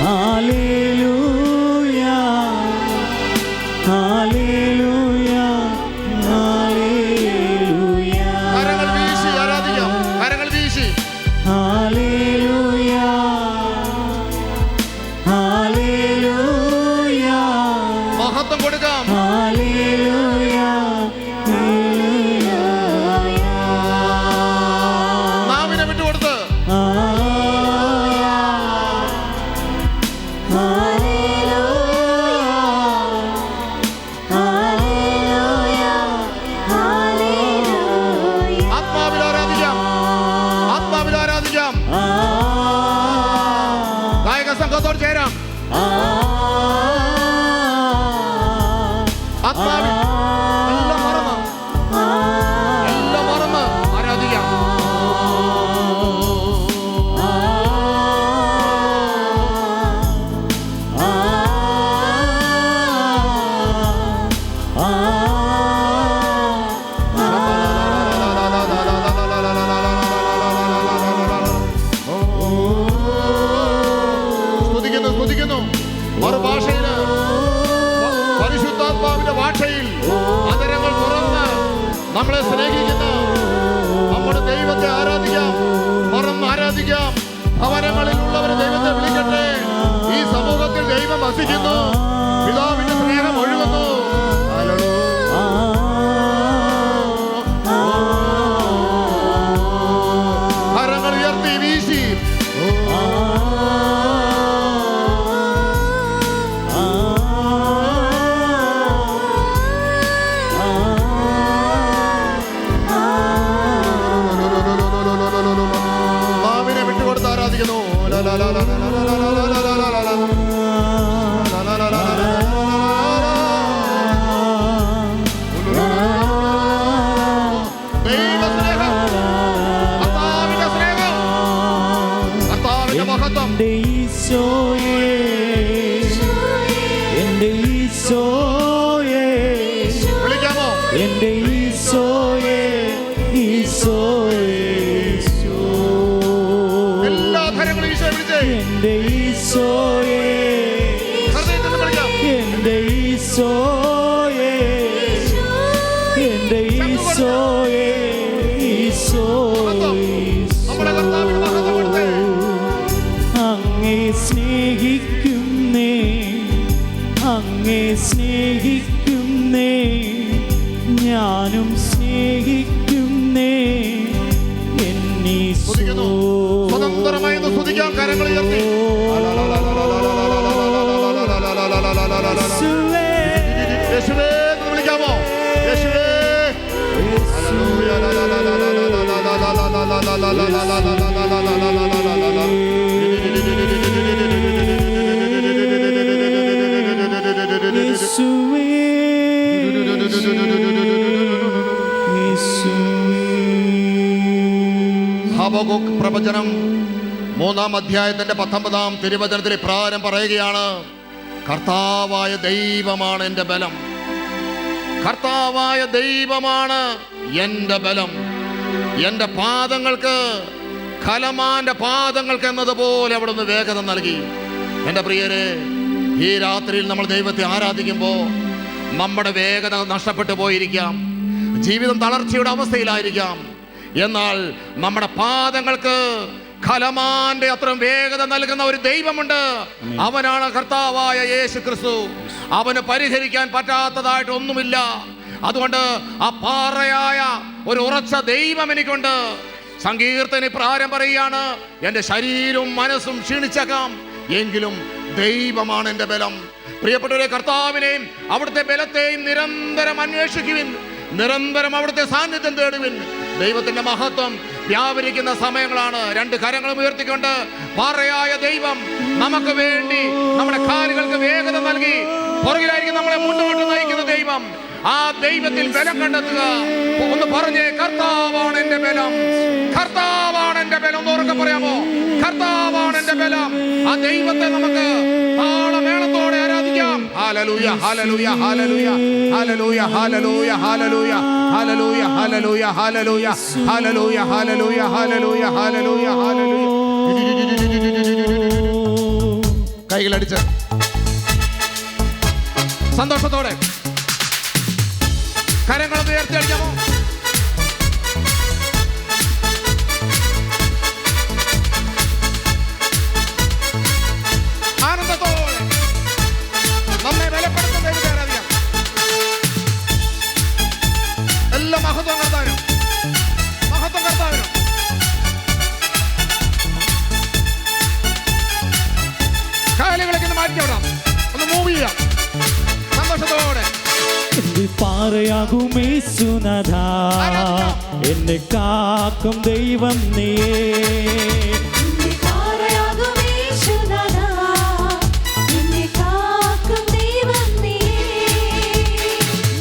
ഹല്ലേലൂയ ഹല്ലേലൂയ ഹല്ലേലൂയ. കരങ്ങൾ വീശി ആരാധിക്കാം. കരങ്ങൾ വീശി ഹല്ലേലൂയ ഹല്ലേലൂയ മഹത്വം കൊടുക്കാം. ഹല്ലേലൂയ നാവിനെ വിട്ടുകൊടുത്ത് ആത്മാവിൽ ആരാധിക്കാം. ആത്മാവിൽ ആരാധിക്കാം. ഗായക സംഘത്തോട് ചേരാം. ആത്മാവിൽ എല്ലാം മറന്ന് ആരാധിക്കാം. സ്തുതിക്കുന്നു മറുഭാഷയില് പരിശുദ്ധാത്മാവിന്റെ ഭാഷയിൽ അതരങ്ങൾ തുറന്ന് നമ്മളെ സ്നേഹിക്കുന്ന നമ്മുടെ ദൈവത്തെ ആരാധിക്കാം. മറന്ന് ആരാധിക്കാം. ഭവനങ്ങളിലുള്ളവരെ ദൈവത്തെ വിളിക്കട്ടെ. ഈ സമൂഹത്തിൽ ദൈവം വസിക്കുന്നു. പിതാവിന്റെ സ്നേഹം ഒഴുകുന്നു. കരങ്ങൾ ഉയർത്തി വീശി മാവിനെ വിട്ടുകൊടുത്ത് ആരാധിക്കുന്നു. ദൈവസ്നേഹം, കർത്താവിന്റെ സ്നേഹം, കർത്താവിന്റെ മഹത്വം. എന്റെ ഈശോയേ എന്റെ ഈശോയേ വിളിക്കാമോ? എന്റെ ഈശോയേ ഈശോയേ ഈശോ. എല്ലാ ധരങ്ങളും ഈശോയെ വിളിച്ചേ. എന്റെ ഈശോയേ ഹൃദയത്തിൽ നിന്ന് വിളിക്കാം. എന്റെ ഈശോയേ എന്റെ ഈശോയേ നമ്മുടെ കർത്താവിന് മഹത്വം കൊടുത്തേ. അങ്ങേ സ്നേഹിക്കുന്നേ അങ്ങേ സ്നേഹിക്കുന്നേ ഞാനും സ്നേഹിക്കുന്നേ സ്തുതിക്കുന്നു. സ്വതന്ത്രമായി ഒന്ന് സ്തുതിക്കാം. കരങ്ങൾ ഉയർത്തി യേശുവേ എന്ന് വിളിക്കാമോ? യേശുവേ. ഹബക്കൂക്ക് പ്രവചനം 3-ാം അധ്യായത്തിന്റെ 19-ാം തിരുവചനത്തിൽ ഇപ്രകാരം പറയുകയാണ്: കർത്താവായ ദൈവമാണ് എൻ്റെ ബലം, കർത്താവായ ദൈവമാണ് എൻ്റെ ബലം. എൻ്റെ പാദങ്ങൾക്ക് കലമാന്റെ പാദങ്ങൾക്ക് എന്നതുപോലെ അവിടുന്ന് വേഗത നൽകി. എൻ്റെ പ്രിയരെ, ഈ രാത്രിയിൽ നമ്മൾ ദൈവത്തെ ആരാധിക്കുമ്പോൾ നമ്മുടെ വേഗത നഷ്ടപ്പെട്ടു പോയിരിക്കാം, ജീവിതം തളർച്ചയുടെ അവസ്ഥയിലായിരിക്കാം. എന്നാൽ നമ്മുടെ പാദങ്ങൾക്ക് കലമാന്റെ അത്രയും വേഗത നൽകുന്ന ഒരു ദൈവമുണ്ട്. അവനാണ് കർത്താവായ യേശു ക്രിസ്തു. അവന് പരിഹരിക്കാൻ പറ്റാത്തതായിട്ട് ഒന്നുമില്ല. അതുകൊണ്ട് ആ പാറയായ ഒരു ഉറച്ച ദൈവം എനിക്കുണ്ട്. സങ്കീർത്തന പ്രാരം പറയുകയാണ്, എൻ്റെ ശരീരവും മനസ്സും ക്ഷീണിച്ചേക്കാം, എങ്കിലും ദൈവമാണ് എൻ്റെ ബലം. പ്രിയപ്പെട്ടവരെ, കർത്താവിനെയും അവിടുത്തെ ബലത്തെയും നിരന്തരം അന്വേഷിക്കുവിൻ, നിരന്തരം അവിടുത്തെ സാന്നിധ്യം തേടുവിൻ. ദൈവത്തിന്റെ മഹത്വം വ്യാപരിക്കുന്ന സമയങ്ങളാണ്. രണ്ട് കരങ്ങളും ഉയർത്തിക്കൊണ്ട് പാറയായ ദൈവം നമുക്ക് വേണ്ടി നമ്മുടെ കാലുകൾക്ക് വേഗത നൽകി പുറകിലായിരിക്കും നമ്മളെ മുന്നോട്ട് നയിക്കുന്ന ദൈവം. ആ ദൈവത്തിൽ ബലം കണ്ടെത്തുക. ഒന്ന് പറഞ്ഞേ, കർത്താവാണ് എൻ്റെ ബലം, കർത്താവാണ് എൻ്റെ ബലം. ഒന്ന് ഉറക്കെ പറയാമോ? കർത്താവാണ് എൻ്റെ ബലം. ആ ദൈവത്തെ നമുക്ക് താളമേളത്തോടെ ആരാധിക്കാം. ഹല്ലേലൂയ, ഹല്ലേലൂയ, ഹല്ലേലൂയ, ഹല്ലേലൂയ, ഹല്ലേലൂയ, ഹല്ലേലൂയ, ഹല്ലേലൂയ, ഹല്ലേലൂയ, ഹല്ലേലൂയ, ഹല്ലേലൂയ, ഹല്ലേലൂയ, ഹല്ലേലൂയ, ഹല്ലേലൂയ, ഹല്ലേലൂയ. കൈകളടിച്ച് സന്തോഷത്തോടെ കരങ്ങളൊന്ന് ഉയർത്തി അടിക്കാമോ? ആനന്ദത്തോടെ നമ്മെ ബലപ്പെടുത്തുന്ന ദൈവത്തെ ആരാധിക്കാം. എല്ലാ മഹത്വം കർത്താവിനും, മഹത്വം കർത്താവിനും. കാലുകളൊക്കെ ഒന്ന് മാറ്റിവിടാം, ഒന്ന് മൂവ് ചെയ്യാം സന്തോഷത്തോടെ. പാറയാകും യേശുനാഥാ, എന്നെ കാക്കും ദൈവം നീയേ. പാറയാകും യേശുനാഥാ, എന്നെ കാക്കും ദൈവം നീയേ.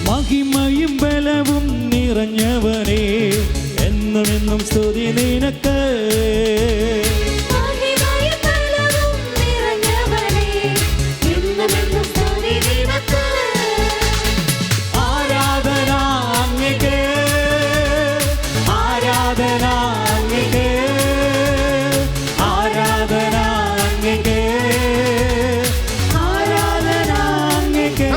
മഹിമയും ബലവും നിറഞ്ഞവനേ, എന്നുമെന്നും സ്തുതി നിനക്ക്. മഹിമയും ബലവും നിറഞ്ഞവനേ, എന്നുമെന്നും സ്തുതി നിനക്ക്. ആരാധന അങ്ങേക്ക്, ആരാധന അങ്ങേക്ക്, ആരാധന അങ്ങേക്ക്, ആരാധന അങ്ങേക്ക്,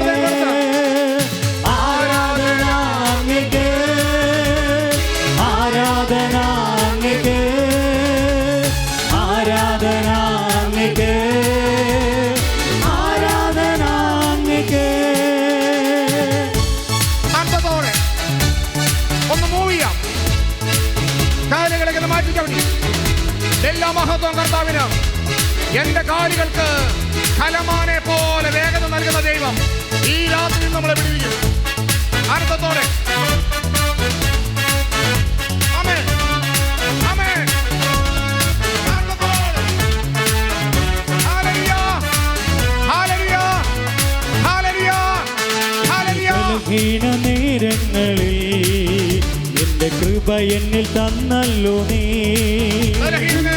ആരാധന അങ്ങേക്ക്, ആരാധന അങ്ങേക്ക്, ആരാധന അങ്ങേക്ക്, ആരാധന അങ്ങേക്ക്. അന്തത്തോടെ ഒന്ന് മൂവ് ചെയ്യാം. കാലുകളൊക്കെ മാറ്റി ചവിട്ടി. എല്ലാ മഹത്വം കർത്താവിന്. എന്റെ കാലുകൾക്ക് കലമാനെ പോലെ വേഗത നൽകുന്ന ദൈവം ഈ രാത്രി നമ്മളെ വിടുവിക്കും. അർത്ഥത്തോടെ ആമേൻ, ആമേൻ. അർത്ഥത്തോടെ ഹല്ലേലൂയ, ഹല്ലേലൂയ, ഹല്ലേലൂയ, ഹല്ലേലൂയ. ബലഹീന നേരങ്ങളിൽ എന്റെ കൃപ എന്നിൽ തന്നല്ലോ നീ. ബലഹീന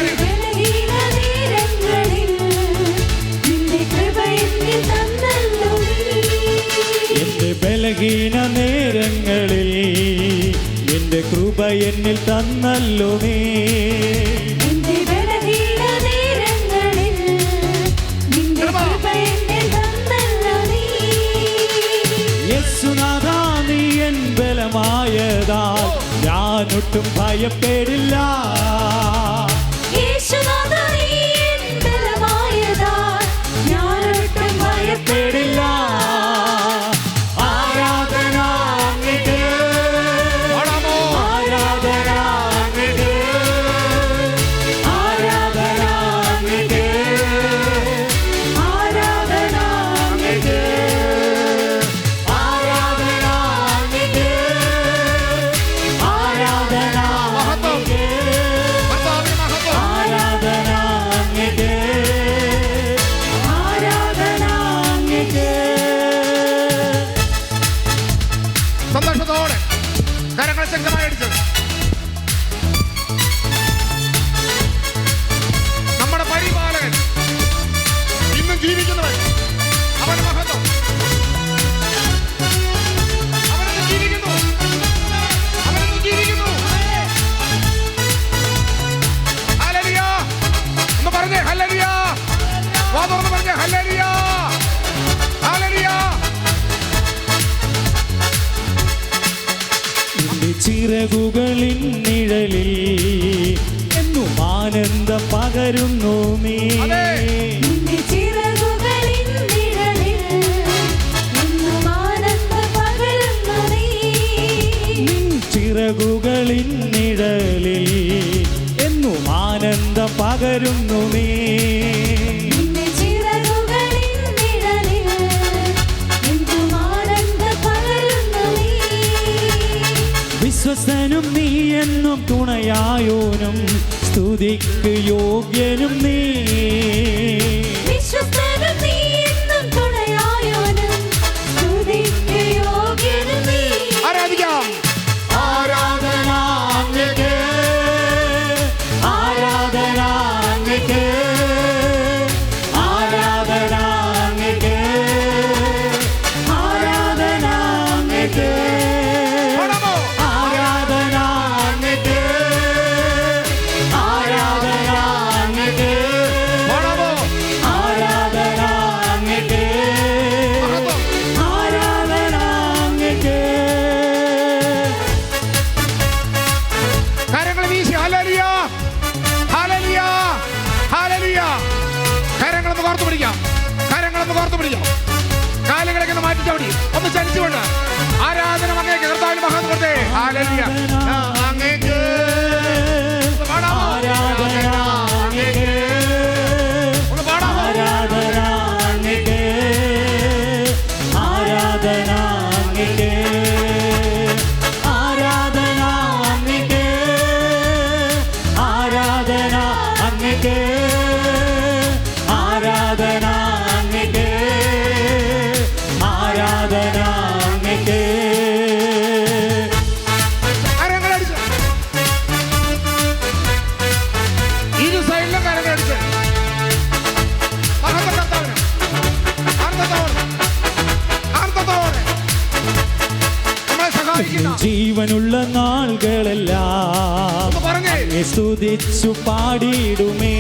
നേരങ്ങളിൽ നിന്റെ കൃപ എന്നിൽ തന്നല്ലോ നീ. എന്റെ ബലഹീന നേരങ്ങളിൽ എന്റെ കൃപ എന്നിൽ തന്നല്ലോ നീ. നിന്റെ ബലഹീന നേരങ്ങളിൽ നിന്റെ കൃപ എന്നിൽ തന്നല്ലോ നീ. യേശുനാഥാ, നീ എൻ ബലമായതാൽ ഞാനൊട്ടും ഭയപ്പെടില്ല. യേശുനാഥാ, നീ എൻ ബലമായതാൽ ഞാനൊട്ടും ഭയപ്പെടില്ല. ആരാധന അങ്ങേക്ക്, പാടാമോ? ആരാധന അങ്ങേക്ക്, ആരാധന അങ്ങേക്ക്, ആരാധന അങ്ങേക്ക്, ആരാധന അങ്ങേക്ക്, ആരാധന മഹത്വം കർത്താവിന് മഹത്വം. ആരാധന അങ്ങേക്ക്, ആരാധന അങ്ങേക്ക്. സന്തോഷത്തോടെ കരങ്ങൾ ശക്തമായി അടിച്ച് നമ്മുടെ പരിപാലകൻ ഇന്നും ജീവിക്കുന്നവൻ, അവന് മഹത്വം, അവന് ചിറകുകളിൻ നിഴലിൽ എന്നും ആനന്ദം പകരുന്നു നീ. നിന്റെ ചിറകുകളിൻ നിഴലിൽ എന്നും ആനന്ദം പകരുന്നു നീ. നിൻ ചിറകുകളിൻ നിഴലിൽ എന്നും ആനന്ദം പകരുന്നു നീ. നിന്റെ ചിറകുകളിൻ നിഴലിൽ എന്നും ആനന്ദം പകരുന്നു നീ. വിശ്വസ്തനും നീ എന്നും തുണയായോനും സ്തുതിക്ക് യോഗ്യനും നീ. വിശ്വസ്തനും നീ എന്നും തുണയായോനും സ്തുതിക്ക് യോഗ്യനും നീ. ആരാധിക്കാം. ആരാധന അങ്ങേക്ക്, ആരാധന അങ്ങേക്ക്, ആരാധന അങ്ങേക്ക്, ആരാധന അങ്ങേക്ക്, ആരാധന അങ്ങേക്ക്, ആരാധന അങ്ങേക്ക്, ആരാധന അങ്ങേക്ക്, ആരാധന അങ്ങേക്ക്. കരങ്ങൾ വീശി ഹല്ലേലൂയ, ഹല്ലേലൂയ, ഹല്ലേലൂയ. കരങ്ങളൊന്ന് കോർത്തു പിടിക്കാം, കരങ്ങളൊന്ന് കോർത്തു പിടിക്കാം. കാലുകളൊക്കെ ഒന്ന് മാറ്റി ചവിടി ഒന്ന് ചലിച്ചുകൊണ്ട് ആരാധന അങ്ങേക്ക്, കർത്താവിന് മഹത്വം കൊടുത്തേ. ഹല്ലേലൂയ. അങ്ങേക്ക് പാടാമോ? ആരാധന അങ്ങേക്ക്, ഒന്ന് പാടാമോ? ആരാധന അങ്ങേക്ക്, ആരാധന അങ്ങേക്ക്, ആരാധന അങ്ങേക്ക്, ആരാധന അങ്ങേക്ക്, ആരാധന അങ്ങേക്ക്, ആരാധന അങ്ങേക്ക്. കരങ്ങളടിച്ച് ഇരു സൈഡിലും കരങ്ങളടിച്ച് മഹത്വം കർത്താവിന്. അർത്ഥത്തോടെ അർത്ഥത്തോടെ നമ്മളെ സഹായിക്കുന്ന ജീവനുള്ള നാളുകളെല്ലാം ഒന്ന് പറഞ്ഞേ. അങ്ങേ സ്തുതിച്ചു പാടിയിടുമേ.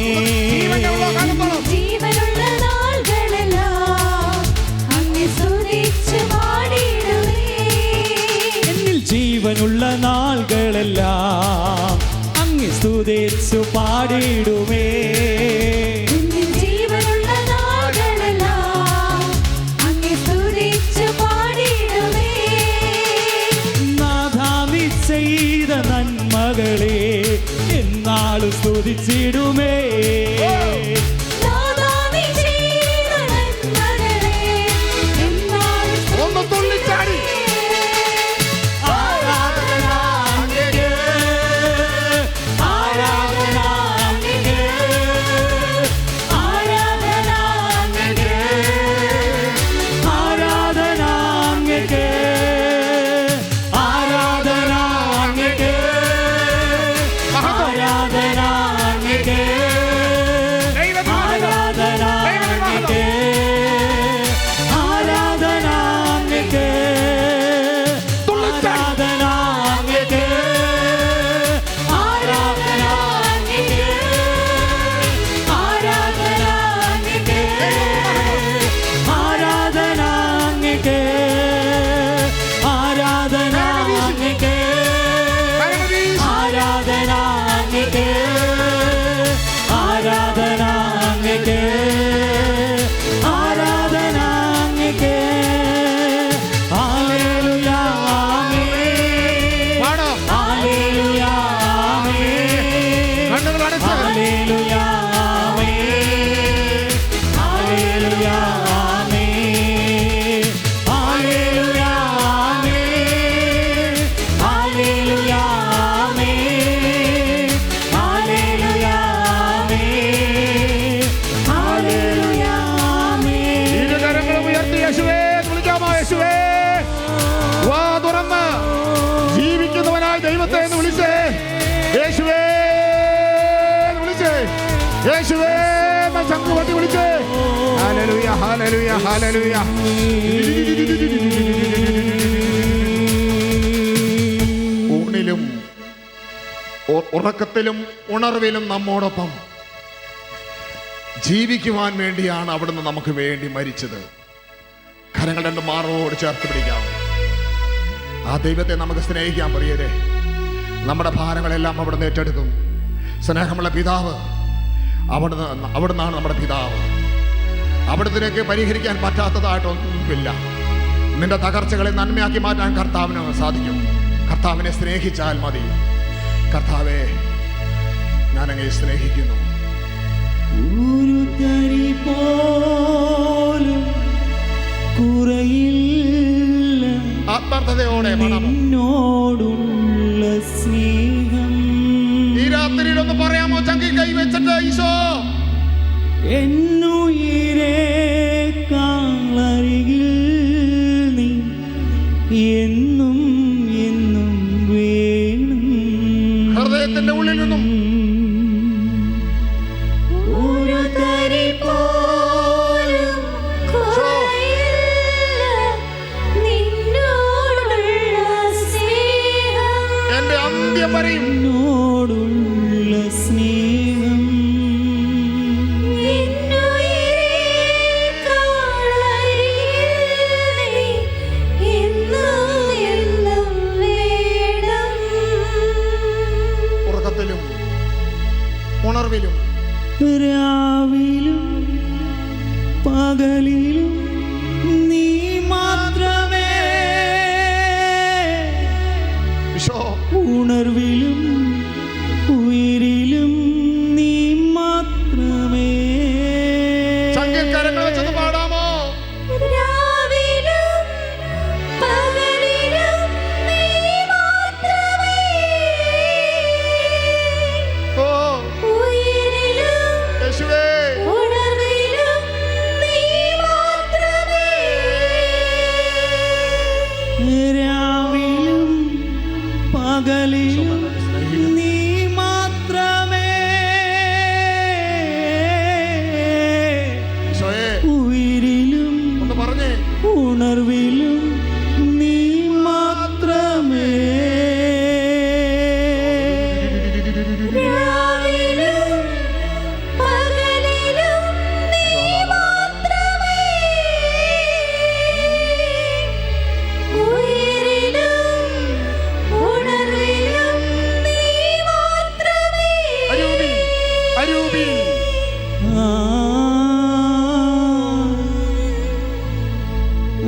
ജീവനുള്ള കാലത്തോളം ജീവനുള്ള നാളുകളെല്ലാം അങ്ങേ സ്തുതിച്ചു പാടിയിടുമേ. എന്നിൽ ജീവനുള്ള നാളുകളെല്ലാം അങ്ങേ സ്തുതിച്ചു പാടിയിടുമേ. നിന്റെ ജീവനുള്ള നാളുകളെല്ലാം അങ്ങേ സ്തുതിച്ചു പാടിയിടുമേ. നാഥാ നീ ചെയ്ത നന്മകളെ എന്നാളും സ്തുതിച്ചിടുമേ. നാഥാ നീ ചെയ്ത നന്മകളെ എന്നാളും ഒന്ന് തുള്ളിച്ചാടി. ആരാധന അങ്ങേക്ക്, ആരാധന അങ്ങേക്ക്, ആരാധന അങ്ങേക്ക്, ആരാധന അങ്ങേക്ക്, ആരാധന അങ്ങേക്ക്, ആരാധന അങ്ങേക്ക്, ദൈവത്തിന് ആരാധന അങ്ങേക്ക്, ആരാധന അങ്ങേക്ക്, ആരാധന അങ്ങേക്ക്, ആരാധന അങ്ങേക്ക്, ആരാധന അങ്ങേക്ക്, ആരാധന അങ്ങേക്ക്, ആരാധന അങ്ങേക്ക്, ആരാധന അങ്ങേക്ക്, ആരാധന അങ്ങേക്ക്, ആരാധന അങ്ങേക്ക്. ഹല്ലേലൂയ ആമേൻ, പാടാം. ഹല്ലേലൂയ ആമേൻ, കണ്ണുകൾ അടച്ച് ഹല്ലേലൂയ ആമേൻ, ഹല്ലേലൂയ ആമേൻ, ഹല്ലേലൂയ ആമേൻ, ഹല്ലേലൂയ ആമേൻ, ഹല്ലേലൂയ ആമേൻ, ഹല്ലേലൂയ ആമേൻ. ഇരു കരങ്ങളും ഉയർത്തി യേശുവേ എന്ന് വിളിക്കാമോ? യേശുവേ, വാ തുറന്ന് ജീവിക്കുന്നവനായ ദൈവത്തെ എന്ന് വിളിച്ചേ. യേശുവേ എന്ന് വിളിച്ചേ. യേശുവേ എന്ന ശംഖ് കൊട്ടി വിളിച്ചേ. ഹല്ലേലൂയ, ഹല്ലേലൂയ, ഹല്ലേലൂയ. ഊണിലും ഉറക്കത്തിലും ഉണർവിലും നമ്മോടൊപ്പം ജീവിക്കുവാൻ വേണ്ടിയാണ് അവിടുന്ന് നമുക്ക് വേണ്ടി മരിച്ചത്. കരങ്ങൾ രണ്ട് മാറോട് ചേർത്ത് പിടിക്കാം. ആ ദൈവത്തെ നമുക്ക് സ്നേഹിക്കാൻ പ്രിയരെ. നമ്മുടെ ഭാരങ്ങളെല്ലാം അവിടുന്ന് ഏറ്റെടുക്കും. സ്നേഹമുള്ള പിതാവ് അവിടുന്നാണ് നമ്മുടെ പിതാവ്. അവിടത്തിലേക്ക് പരിഹരിക്കാൻ പറ്റാത്തതായിട്ടൊന്നുമില്ല. നിന്റെ തകർച്ചകളെ നന്മയാക്കി മാറ്റാൻ കർത്താവിന് സാധിക്കും. കർത്താവിനെ സ്നേഹിച്ചാൽ മതി. കർത്താവെ, ഞാനങ്ങയെ സ്നേഹിക്കുന്നു. ഒരു തരി പോലും കുറയില്ല ആത്മാർത്ഥതയോടെ നിന്നോടുള്ള സ്നേഹം. ഈ രാത്രിയിലൊന്ന് പറയാമോ? ചങ്കി കൈ വെച്ചിട്ട് ഈശോ, എന്നുയിരേക്കാളരികിൽ നീ എന്നും എന്നും വേണം. ഹൃദയത്തിന്റെ ഉള്ളിൽ നിന്നും ഒരു തരി പോലും കുറയില്ല നിന്നോടുള്ള സ്നേഹം. എന്റെ അന്ത്യം വരെയും എന്നോടുള്ള സ്നേഹം. ഉറക്കത്തിലും ഉണർവിലും രാവിലും പകലിലും നീ മാത്രമേ. ഈശോ, ഉണർവിലും ഉയിരിലും നീ മാത്രമേ. ചങ്കിൽ കരങ്ങൾ വെച്ചൊന്ന് പാടാമോ? രാവിലും പകലിലും നീ മാത്രമേ. ഓ ഉയിരിലും യേശുവേ, ഉണർവിലും നീ മാത്രമേ. രാവിലും പകലിലും നീ മാത്രമേ. ഈശോയെ, ഉയിരിലും ഒന്ന് പറഞ്ഞേ. ഉണർവിലും നീ മാത്രമേ. രാവിലും പകലിലും നീ മാത്രമേ. ഉയിരിലും ഉണർവിലും നീ മാത്രമേ. അരൂപി, അരൂപി. ആ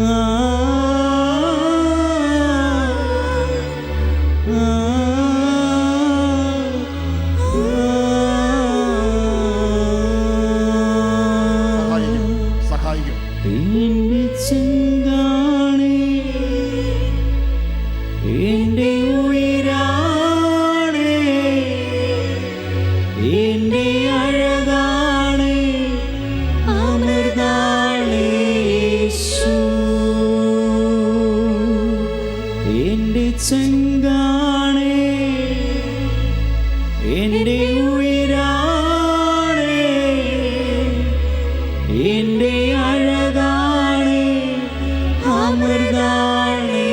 ആ സഹായിക്കും, സഹായിക്കും. എന്റെ ചെങ്കാണേ, എന്റെ ഉയിരാണേ, എന്റെ അഴകാണേ, അമൃതാണേ യേശു. എന്റെ ചെങ്കാണേ, എന്റെ ഉയിരാണേ, എന്റെ അഴകാണേ, അമൃതാണേ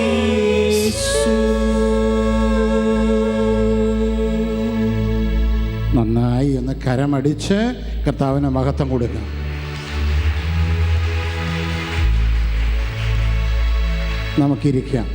യേശു. നന്നായി ഒന്ന് കരമടിച്ച് കർത്താവിന് മഹത്വം കൊടുക്കാം. നമുക്കിരിക്കാം.